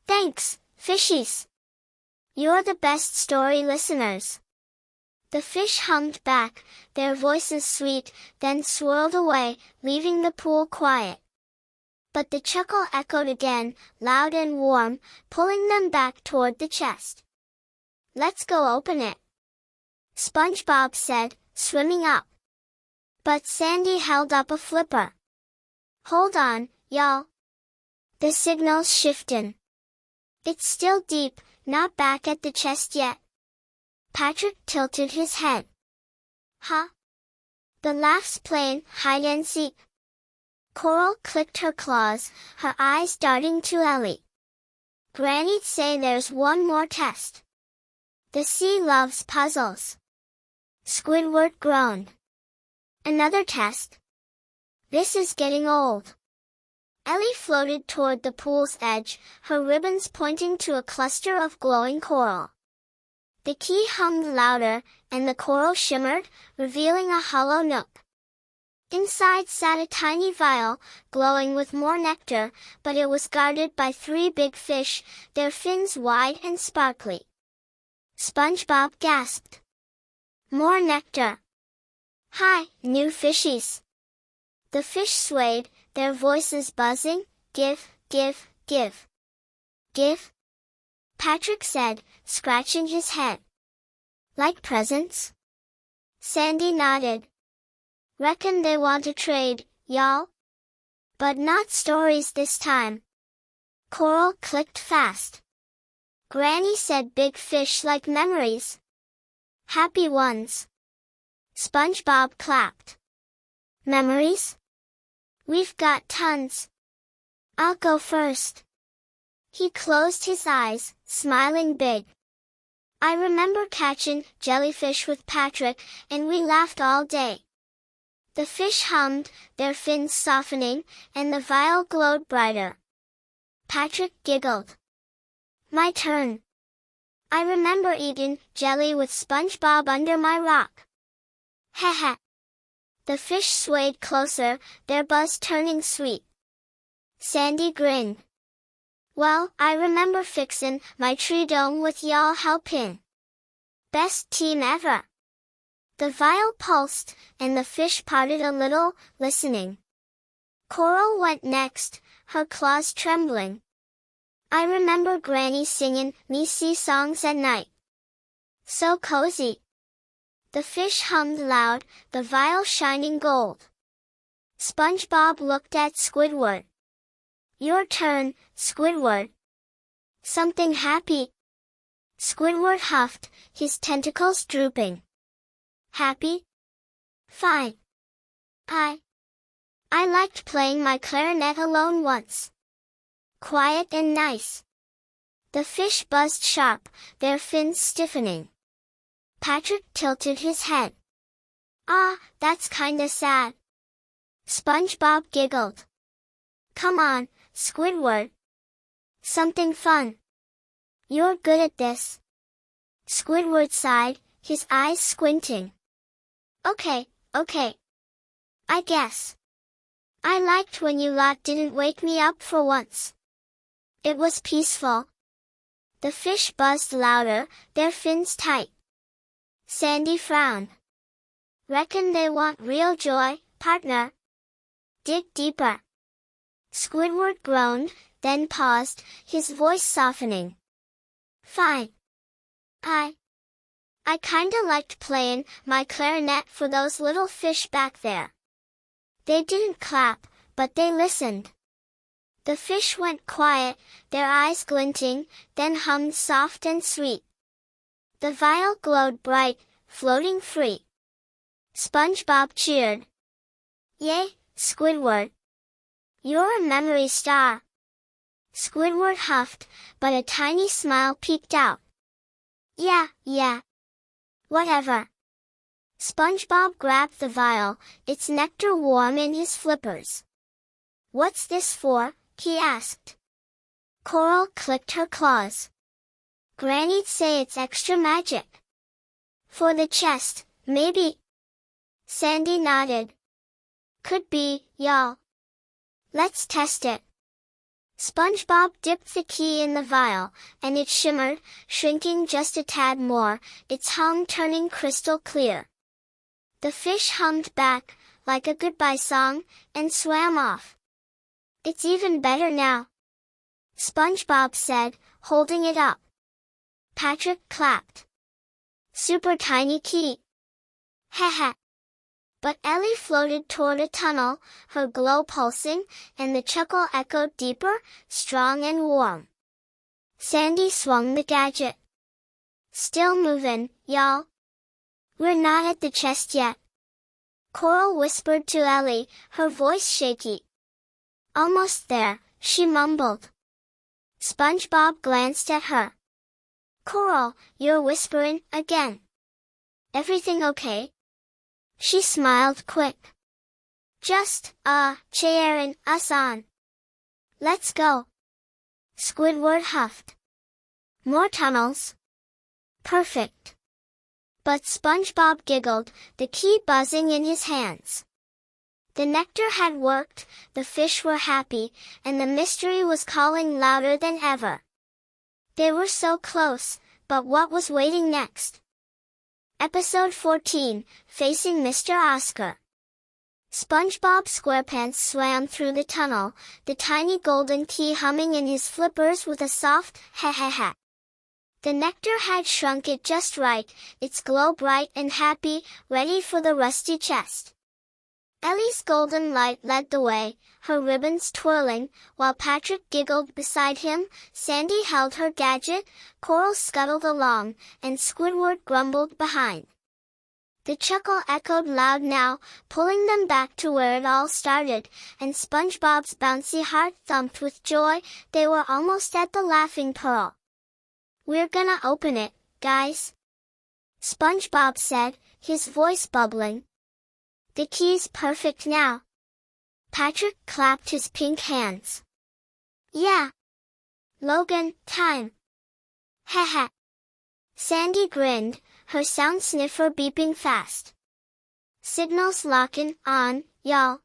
Thanks, fishies. You're the best story listeners. The fish hummed back, their voices sweet, then swirled away, leaving the pool quiet. But the chuckle echoed again, loud and warm, pulling them back toward the chest. Let's go open it, SpongeBob said, swimming up. But Sandy held up a flipper. Hold on, y'all. The signal's shiftin'. It's still deep, not back at the chest yet. Patrick tilted his head. Huh? The laugh's playing hide and seek. Coral clicked her claws, her eyes darting to Ellie. Granny'd say there's one more test. The sea loves puzzles. Squidward groaned. Another test? This is getting old. Ellie floated toward the pool's edge, her ribbons pointing to a cluster of glowing coral. The key hummed louder, and the coral shimmered, revealing a hollow nook. Inside sat a tiny vial, glowing with more nectar, but it was guarded by 3 big fish, their fins wide and sparkly. SpongeBob gasped. More nectar. Hi, new fishies. The fish swayed, their voices buzzing. Give, give, give. Give? Patrick said, scratching his head. Like presents? Sandy nodded. Reckon they want to trade, y'all? But not stories this time. Coral clicked fast. Granny said big fish like memories. Happy ones. SpongeBob clapped. Memories? We've got tons. I'll go first. He closed his eyes, smiling big. I remember catching jellyfish with Patrick, and we laughed all day. The fish hummed, their fins softening, and the vial glowed brighter. Patrick giggled. My turn. I remember eating jelly with SpongeBob under my rock. Heh. The fish swayed closer, their buzz turning sweet. Sandy grinned. Well, I remember fixin' my tree dome with y'all helping. Best team ever. The vial pulsed, and the fish parted a little, listening. Coral went next, her claws trembling. I remember Granny singing me sea songs at night. So cozy. The fish hummed loud, the vial shining gold. SpongeBob looked at Squidward. Your turn, Squidward. Something happy. Squidward huffed, his tentacles drooping. Happy? Fine. I liked playing my clarinet alone once. Quiet and nice. The fish buzzed sharp, their fins stiffening. Patrick tilted his head. Ah, that's kinda sad. SpongeBob giggled. Come on, Squidward. Something fun. You're good at this. Squidward sighed, his eyes squinting. Okay. I guess. I liked when you lot didn't wake me up for once. It was peaceful. The fish buzzed louder, their fins tight. Sandy frowned. Reckon they want real joy, partner. Dig deeper. Squidward groaned, then paused, his voice softening. Fine. I kinda liked playing my clarinet for those little fish back there. They didn't clap, but they listened. The fish went quiet, their eyes glinting, then hummed soft and sweet. The vial glowed bright, floating free. SpongeBob cheered. Yay, Squidward. You're a memory star. Squidward huffed, but a tiny smile peeked out. Yeah. Whatever. SpongeBob grabbed the vial, its nectar warm in his flippers. What's this for? He asked. Coral clicked her claws. Granny'd say it's extra magic. For the chest, maybe? Sandy nodded. Could be, y'all. Let's test it. SpongeBob dipped the key in the vial, and it shimmered, shrinking just a tad more, its hum turning crystal clear. The fish hummed back, like a goodbye song, and swam off. It's even better now, SpongeBob said, holding it up. Patrick clapped. Super tiny key. Haha. But Ellie floated toward a tunnel, her glow pulsing, and the chuckle echoed deeper, strong and warm. Sandy swung the gadget. Still moving, y'all. We're not at the chest yet. Coral whispered to Ellie, her voice shaky. Almost there, she mumbled. SpongeBob glanced at her. Coral, you're whispering again. Everything okay? She smiled quick. Just, cheering us on. Let's go. Squidward huffed. More tunnels? Perfect. But SpongeBob giggled, the key buzzing in his hands. The nectar had worked, the fish were happy, and the mystery was calling louder than ever. They were so close, but what was waiting next? Episode 14, Facing Mr. Oscar. SpongeBob SquarePants swam through the tunnel, the tiny golden key humming in his flippers with a soft ha-ha-ha. The nectar had shrunk it just right, its glow bright and happy, ready for the rusty chest. Ellie's golden light led the way, her ribbons twirling, while Patrick giggled beside him, Sandy held her gadget, Coral scuttled along, and Squidward grumbled behind. The chuckle echoed loud now, pulling them back to where it all started, and SpongeBob's bouncy heart thumped with joy. They were almost at the Laughing Pearl. We're gonna open it, guys, SpongeBob said, his voice bubbling. The key's perfect now. Patrick clapped his pink hands. Yeah. Logan, time. Haha. Sandy grinned, her sound sniffer beeping fast. Signals locking on, y'all.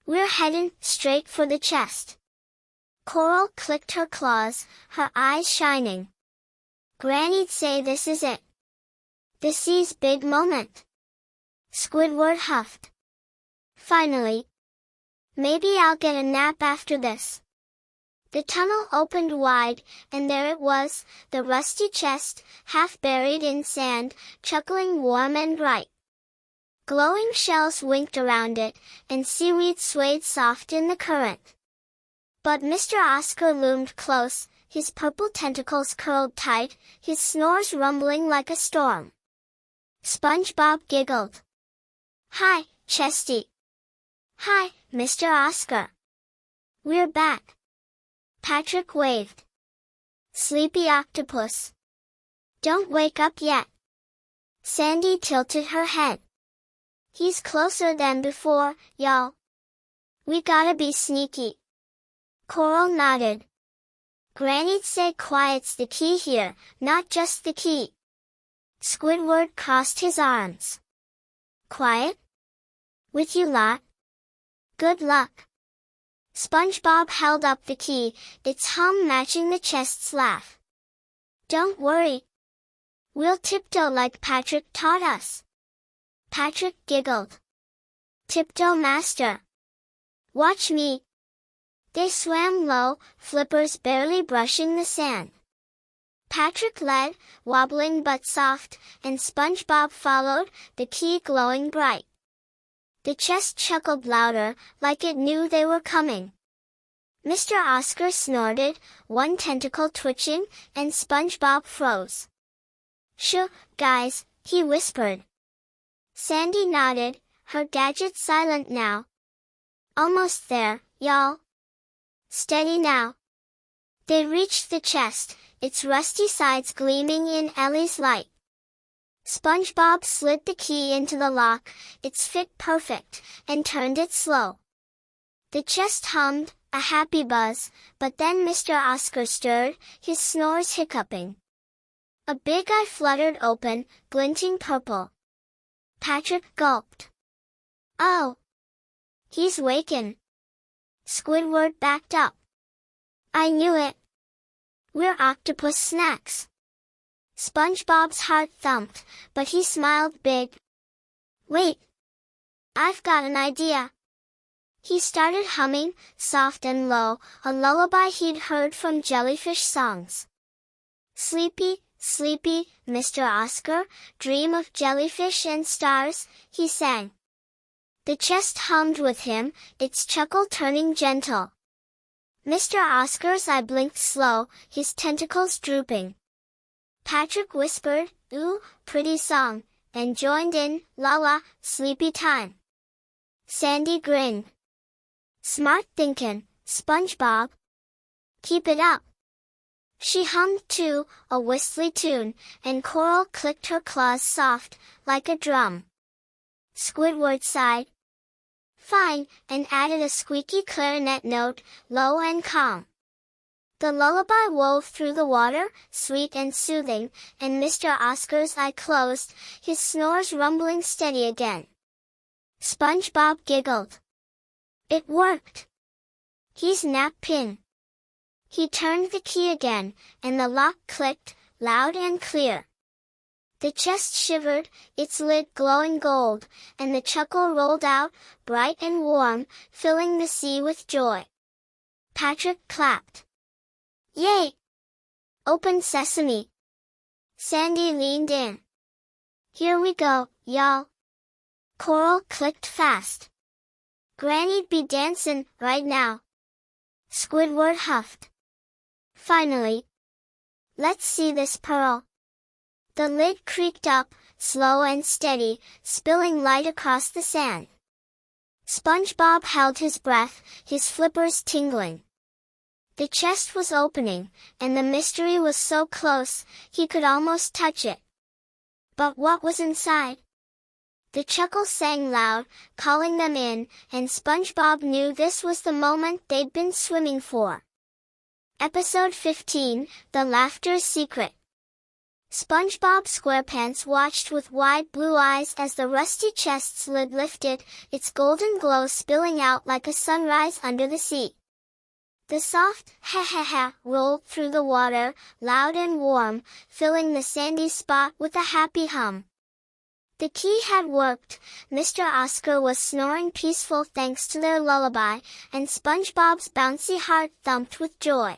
We're heading straight for the chest. Coral clicked her claws, her eyes shining. Granny'd say this is it. The sea's big moment. Squidward huffed. Finally. Maybe I'll get a nap after this. The tunnel opened wide, and there it was, the rusty chest, half buried in sand, chuckling warm and bright. Glowing shells winked around it, and seaweed swayed soft in the current. But Mr. Oscar loomed close, his purple tentacles curled tight, his snores rumbling like a storm. SpongeBob giggled. Hi, Chesty. Hi, Mr. Oscar. We're back. Patrick waved. Sleepy octopus. Don't wake up yet. Sandy tilted her head. He's closer than before, y'all. We gotta be sneaky. Coral nodded. Granny'd say quiet's the key here, not just the key. Squidward crossed his arms. Quiet? With you lot? Good luck. SpongeBob held up the key, its hum matching the chest's laugh. Don't worry. We'll tiptoe like Patrick taught us. Patrick giggled. Tiptoe master. Watch me. They swam low, flippers barely brushing the sand. Patrick led, wobbling but soft, and SpongeBob followed, the key glowing bright. The chest chuckled louder, like it knew they were coming. Mr. Oscar snorted, one tentacle twitching, and SpongeBob froze. Shh, guys, he whispered. Sandy nodded, her gadget silent now. Almost there, y'all. Steady now. They reached the chest, its rusty sides gleaming in Ellie's light. SpongeBob slid the key into the lock, its fit perfect, and turned it slow. The chest hummed, a happy buzz, but then Mr. Oscar stirred, his snores hiccuping. A big eye fluttered open, glinting purple. Patrick gulped. Oh! He's waken. Squidward backed up. I knew it. We're octopus snacks. SpongeBob's heart thumped, but he smiled big. Wait! I've got an idea. He started humming, soft and low, a lullaby he'd heard from jellyfish songs. Sleepy, sleepy, Mr. Oscar, dream of jellyfish and stars, he sang. The chest hummed with him, its chuckle turning gentle. Mr. Oscar's eye blinked slow, his tentacles drooping. Patrick whispered, ooh, pretty song, and joined in, la la, sleepy time. Sandy grinned. Smart thinkin', SpongeBob. Keep it up. She hummed too, a whistly tune, and Coral clicked her claws soft, like a drum. Squidward sighed. Fine, and added a squeaky clarinet note, low and calm. The lullaby wove through the water, sweet and soothing, and Mr. Oscar's eye closed, his snores rumbling steady again. SpongeBob giggled. It worked. He's napped in. He turned the key again, and the lock clicked, loud and clear. The chest shivered, its lid glowing gold, and the chuckle rolled out, bright and warm, filling the sea with joy. Patrick clapped. Yay! Open sesame. Sandy leaned in. Here we go, y'all. Coral clicked fast. Granny'd be dancin' right now. Squidward huffed. Finally. Let's see this pearl. The lid creaked up, slow and steady, spilling light across the sand. SpongeBob held his breath, his flippers tingling. The chest was opening, and the mystery was so close, he could almost touch it. But what was inside? The chuckle sang loud, calling them in, and SpongeBob knew this was the moment they'd been swimming for. Episode 15, The Laughter's Secret. SpongeBob SquarePants watched with wide blue eyes as the rusty chest's lid lifted, its golden glow spilling out like a sunrise under the sea. The soft ha-ha-ha rolled through the water, loud and warm, filling the sandy spot with a happy hum. The key had worked, Mr. Oscar was snoring peaceful thanks to their lullaby, and SpongeBob's bouncy heart thumped with joy.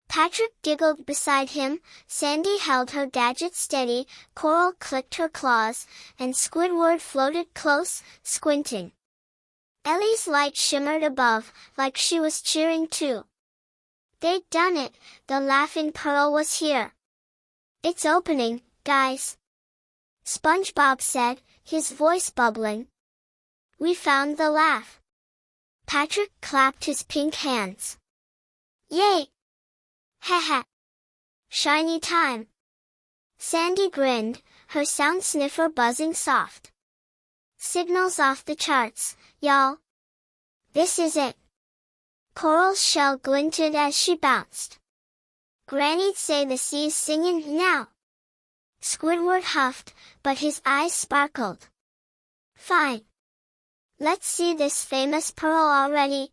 Patrick giggled beside him, Sandy held her gadget steady, Coral clicked her claws, and Squidward floated close, squinting. Ellie's light shimmered above, like she was cheering too. They'd done it, the laughing pearl was here. It's opening, guys. SpongeBob said, his voice bubbling. We found the laugh. Patrick clapped his pink hands. Yay! Ha ha! Shiny time! Sandy grinned, her sound sniffer buzzing soft. Signals off the charts, y'all. This is it. Coral's shell glinted as she bounced. Granny'd say the sea's singing now. Squidward huffed, but his eyes sparkled. Fine. Let's see this famous pearl already.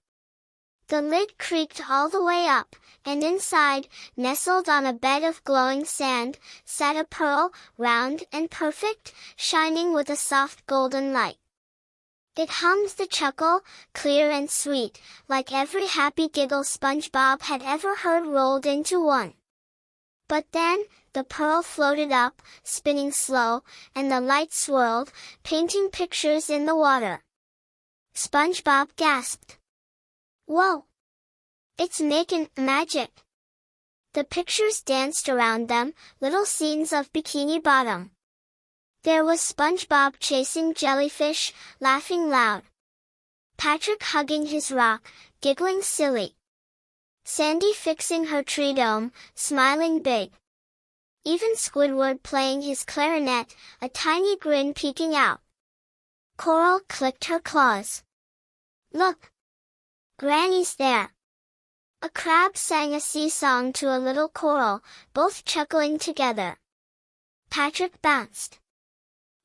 The lid creaked all the way up, and inside, nestled on a bed of glowing sand, sat a pearl, round and perfect, shining with a soft golden light. It hummed the chuckle, clear and sweet, like every happy giggle SpongeBob had ever heard rolled into one. But then, the pearl floated up, spinning slow, and the light swirled, painting pictures in the water. SpongeBob gasped. Whoa! It's making magic! The pictures danced around them, little scenes of Bikini Bottom. There was SpongeBob chasing jellyfish, laughing loud. Patrick hugging his rock, giggling silly. Sandy fixing her tree dome, smiling big. Even Squidward playing his clarinet, a tiny grin peeking out. Coral clicked her claws. Look! Granny's there. A crab sang a sea song to a little coral, both chuckling together. Patrick bounced.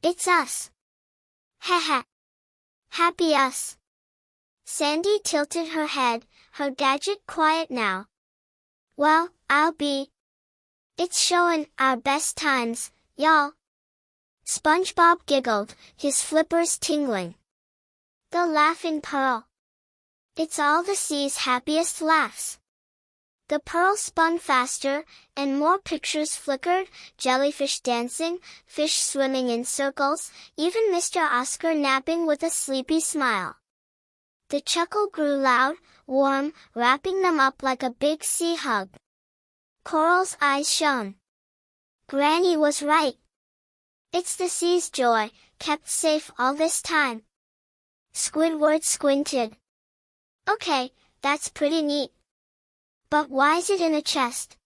It's us. Heh. Happy us. Sandy tilted her head, her gadget quiet now. Well, I'll be. It's showing our best times, y'all. SpongeBob giggled, his flippers tingling. The laughing pearl. It's all the sea's happiest laughs. The pearl spun faster, and more pictures flickered, jellyfish dancing, fish swimming in circles, even Mr. Oscar napping with a sleepy smile. The chuckle grew loud, warm, wrapping them up like a big sea hug. Coral's eyes shone. Granny was right. It's the sea's joy, kept safe all this time. Squidward squinted. Okay, that's pretty neat. But why's it in a chest?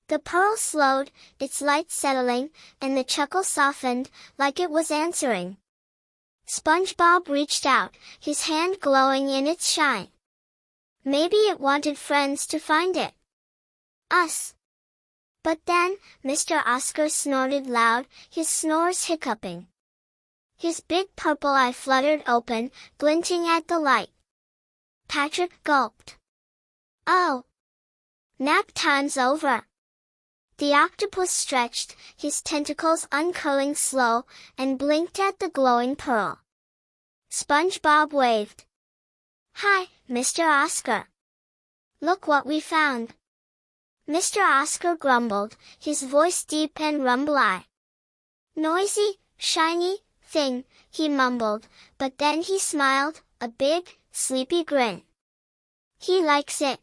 The pearl slowed, its light settling, and the chuckle softened, like it was answering. SpongeBob reached out, his hand glowing in its shine. Maybe it wanted friends to find it. Us. But then, Mr. Oscar snorted loud, his snores hiccuping. His big purple eye fluttered open, glinting at the light. Patrick gulped. Oh! Nap time's over. The octopus stretched, his tentacles uncurling slow, and blinked at the glowing pearl. SpongeBob waved. Hi, Mr. Oscar. Look what we found. Mr. Oscar grumbled, his voice deep and rumbly. Noisy, shiny thing, he mumbled, but then he smiled, a big, sleepy grin. He likes it.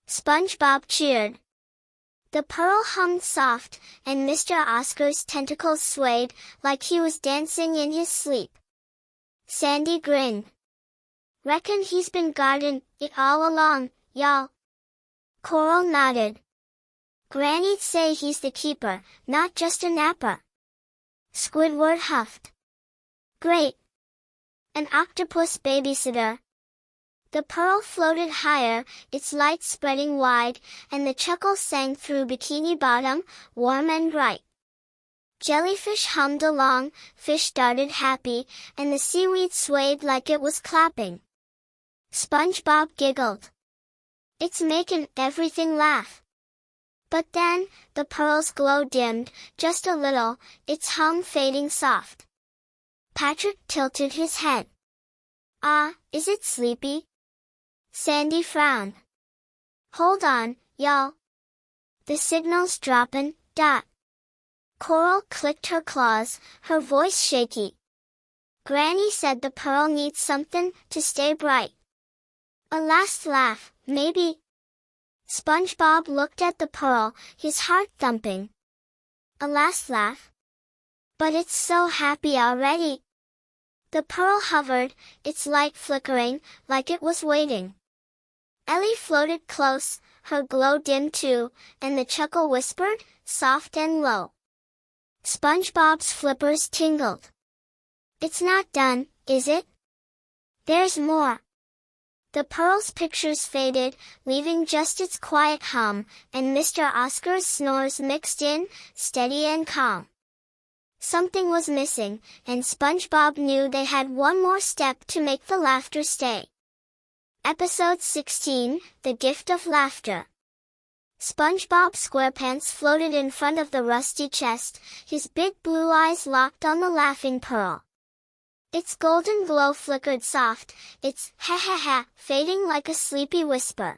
SpongeBob cheered. The pearl hummed soft, and Mr. Oscar's tentacles swayed, like he was dancing in his sleep. Sandy grinned. Reckon he's been guarding it all along, y'all. Coral nodded. Granny'd say he's the keeper, not just a napper. Squidward huffed. Great. An octopus babysitter. The pearl floated higher, its light spreading wide, and the chuckle sang through Bikini Bottom, warm and bright. Jellyfish hummed along, fish darted happy, and the seaweed swayed like it was clapping. SpongeBob giggled. It's making everything laugh. But then, the pearl's glow dimmed, just a little, its hum fading soft. Patrick tilted his head. Ah, is it sleepy? Sandy frowned. Hold on, y'all. The signal's droppin', dot. Coral clicked her claws, her voice shaky. Granny said the pearl needs something to stay bright. A last laugh, maybe. SpongeBob looked at the pearl, his heart thumping. A last laugh? But it's so happy already. The pearl hovered, its light flickering, like it was waiting. Ellie floated close, her glow dim too, and the chuckle whispered, soft and low. SpongeBob's flippers tingled. It's not done, is it? There's more. The pearl's pictures faded, leaving just its quiet hum, and Mr. Oscar's snores mixed in, steady and calm. Something was missing, and SpongeBob knew they had one more step to make the laughter stay. Episode 16, The Gift of Laughter. SpongeBob SquarePants floated in front of the rusty chest, his big blue eyes locked on the laughing pearl. Its golden glow flickered soft, its ha fading like a sleepy whisper.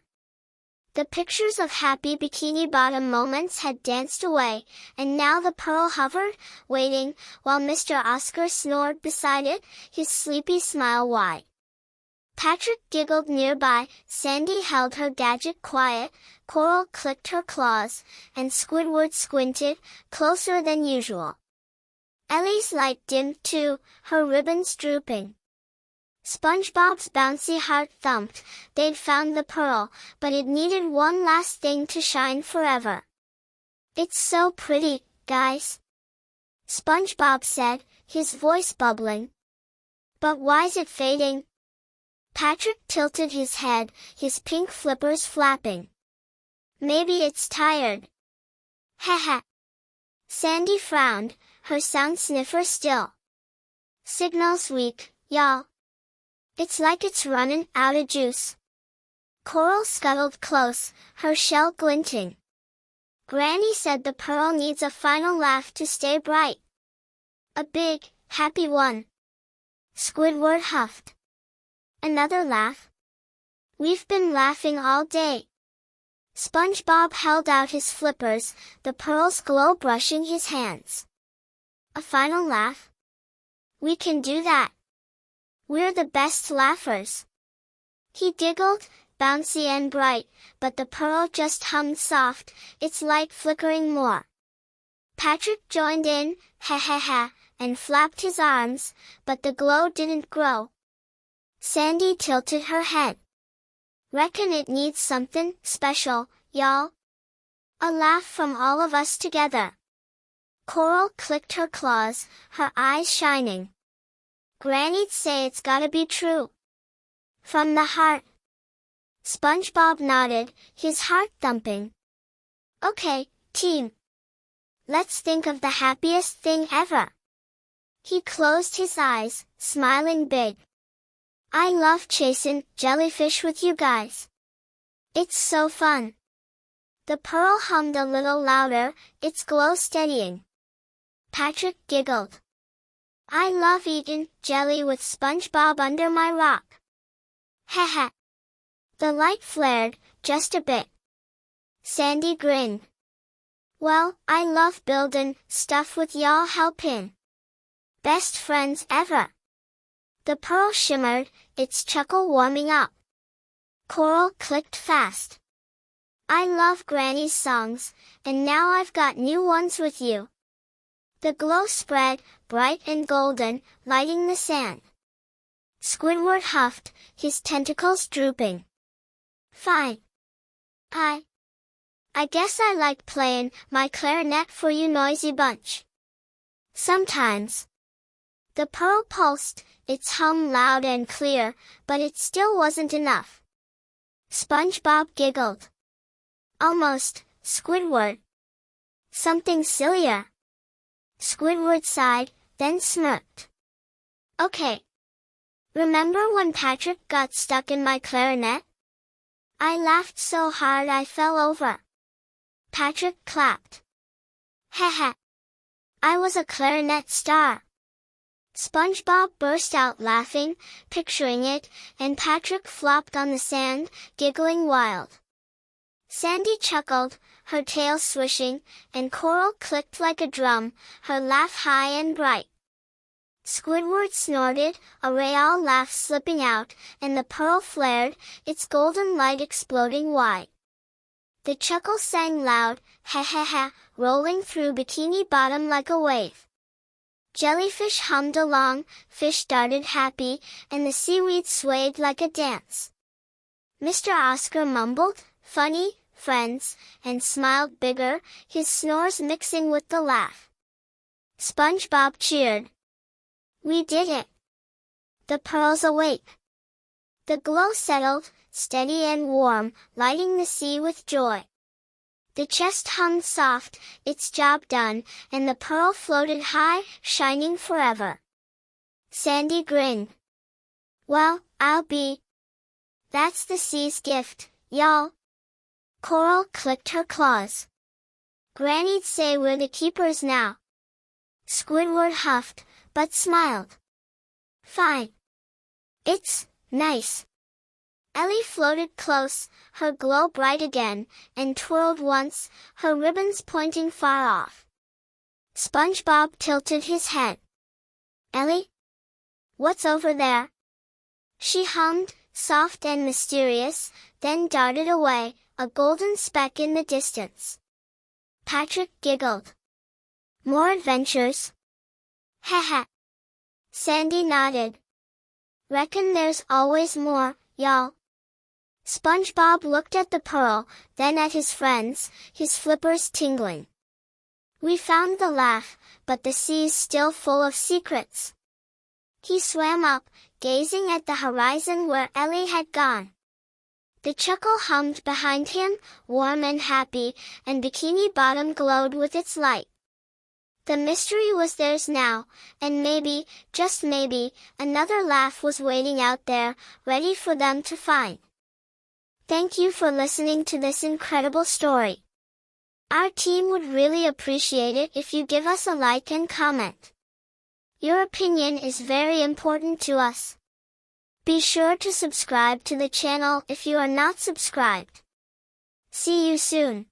The pictures of happy Bikini Bottom moments had danced away, and now the pearl hovered, waiting, while Mr. Oscar snored beside it, his sleepy smile wide. Patrick giggled nearby, Sandy held her gadget quiet, Coral clicked her claws, and Squidward squinted, closer than usual. Ellie's light dimmed too, her ribbons drooping. SpongeBob's bouncy heart thumped, they'd found the pearl, but it needed one last thing to shine forever. It's so pretty, guys. SpongeBob said, his voice bubbling. But why's it fading? Patrick tilted his head, his pink flippers flapping. Maybe it's tired. Haha. Sandy frowned, her sound sniffer still. Signal's weak, y'all. It's like it's running out of juice. Coral scuttled close, her shell glinting. Granny said the pearl needs a final laugh to stay bright. A big, happy one. Squidward huffed. Another laugh? We've been laughing all day. SpongeBob held out his flippers, the pearls glow brushing his hands. A final laugh? We can do that. We're the best laughers. He giggled, bouncy and bright, but the pearl just hummed soft, its light flickering more. Patrick joined in, ha ha ha, and flapped his arms, but the glow didn't grow. Sandy tilted her head. Reckon it needs something special, y'all. A laugh from all of us together. Coral clicked her claws, her eyes shining. Granny'd say it's gotta be true. From the heart. SpongeBob nodded, his heart thumping. Okay, team. Let's think of the happiest thing ever. He closed his eyes, smiling big. I love chasing jellyfish with you guys. It's so fun. The pearl hummed a little louder, its glow steadying. Patrick giggled. I love eating jelly with SpongeBob under my rock. Haha. The light flared, just a bit. Sandy grinned. Well, I love building stuff with y'all helping. Best friends ever. The pearl shimmered, its chuckle warming up. Coral clicked fast. I love Granny's songs, and now I've got new ones with you. The glow spread, bright and golden, lighting the sand. Squidward huffed, his tentacles drooping. Fine. I guess I like playing my clarinet for you noisy bunch. Sometimes. The pearl pulsed, its hum loud and clear, but it still wasn't enough. SpongeBob giggled. Almost, Squidward. Something sillier. Squidward sighed, then smirked. Okay. Remember when Patrick got stuck in my clarinet? I laughed so hard I fell over. Patrick clapped. Haha. I was a clarinet star. SpongeBob burst out laughing, picturing it, and Patrick flopped on the sand, giggling wild. Sandy chuckled, her tail swishing, and Coral clicked like a drum, her laugh high and bright. Squidward snorted, a Real laugh slipping out, and the pearl flared, its golden light exploding wide. The chuckle sang loud, ha ha ha, rolling through Bikini Bottom like a wave. Jellyfish hummed along, fish darted happy, and the seaweed swayed like a dance. Mr. Oscar mumbled, funny, friends, and smiled bigger, his snores mixing with the laugh. SpongeBob cheered. We did it! The pearls awake. The glow settled, steady and warm, lighting the sea with joy. The chest hummed soft, its job done, and the pearl floated high, shining forever. Sandy grinned. Well, I'll be. That's the sea's gift, y'all. Coral clicked her claws. Granny'd say we're the keepers now. Squidward huffed, but smiled. Fine. It's nice. Ellie floated close, her glow bright again, and twirled once, her ribbons pointing far off. SpongeBob tilted his head. Ellie? What's over there? She hummed, soft and mysterious, then darted away, a golden speck in the distance. Patrick giggled. More adventures? Haha. Sandy nodded. Reckon there's always more, y'all. SpongeBob looked at the pearl, then at his friends, his flippers tingling. We found the laugh, but the sea's still full of secrets. He swam up, gazing at the horizon where Ellie had gone. The chuckle hummed behind him, warm and happy, and Bikini Bottom glowed with its light. The mystery was theirs now, and maybe, just maybe, another laugh was waiting out there, ready for them to find. Thank you for listening to this incredible story. Our team would really appreciate it if you give us a like and comment. Your opinion is very important to us. Be sure to subscribe to the channel if you are not subscribed. See you soon.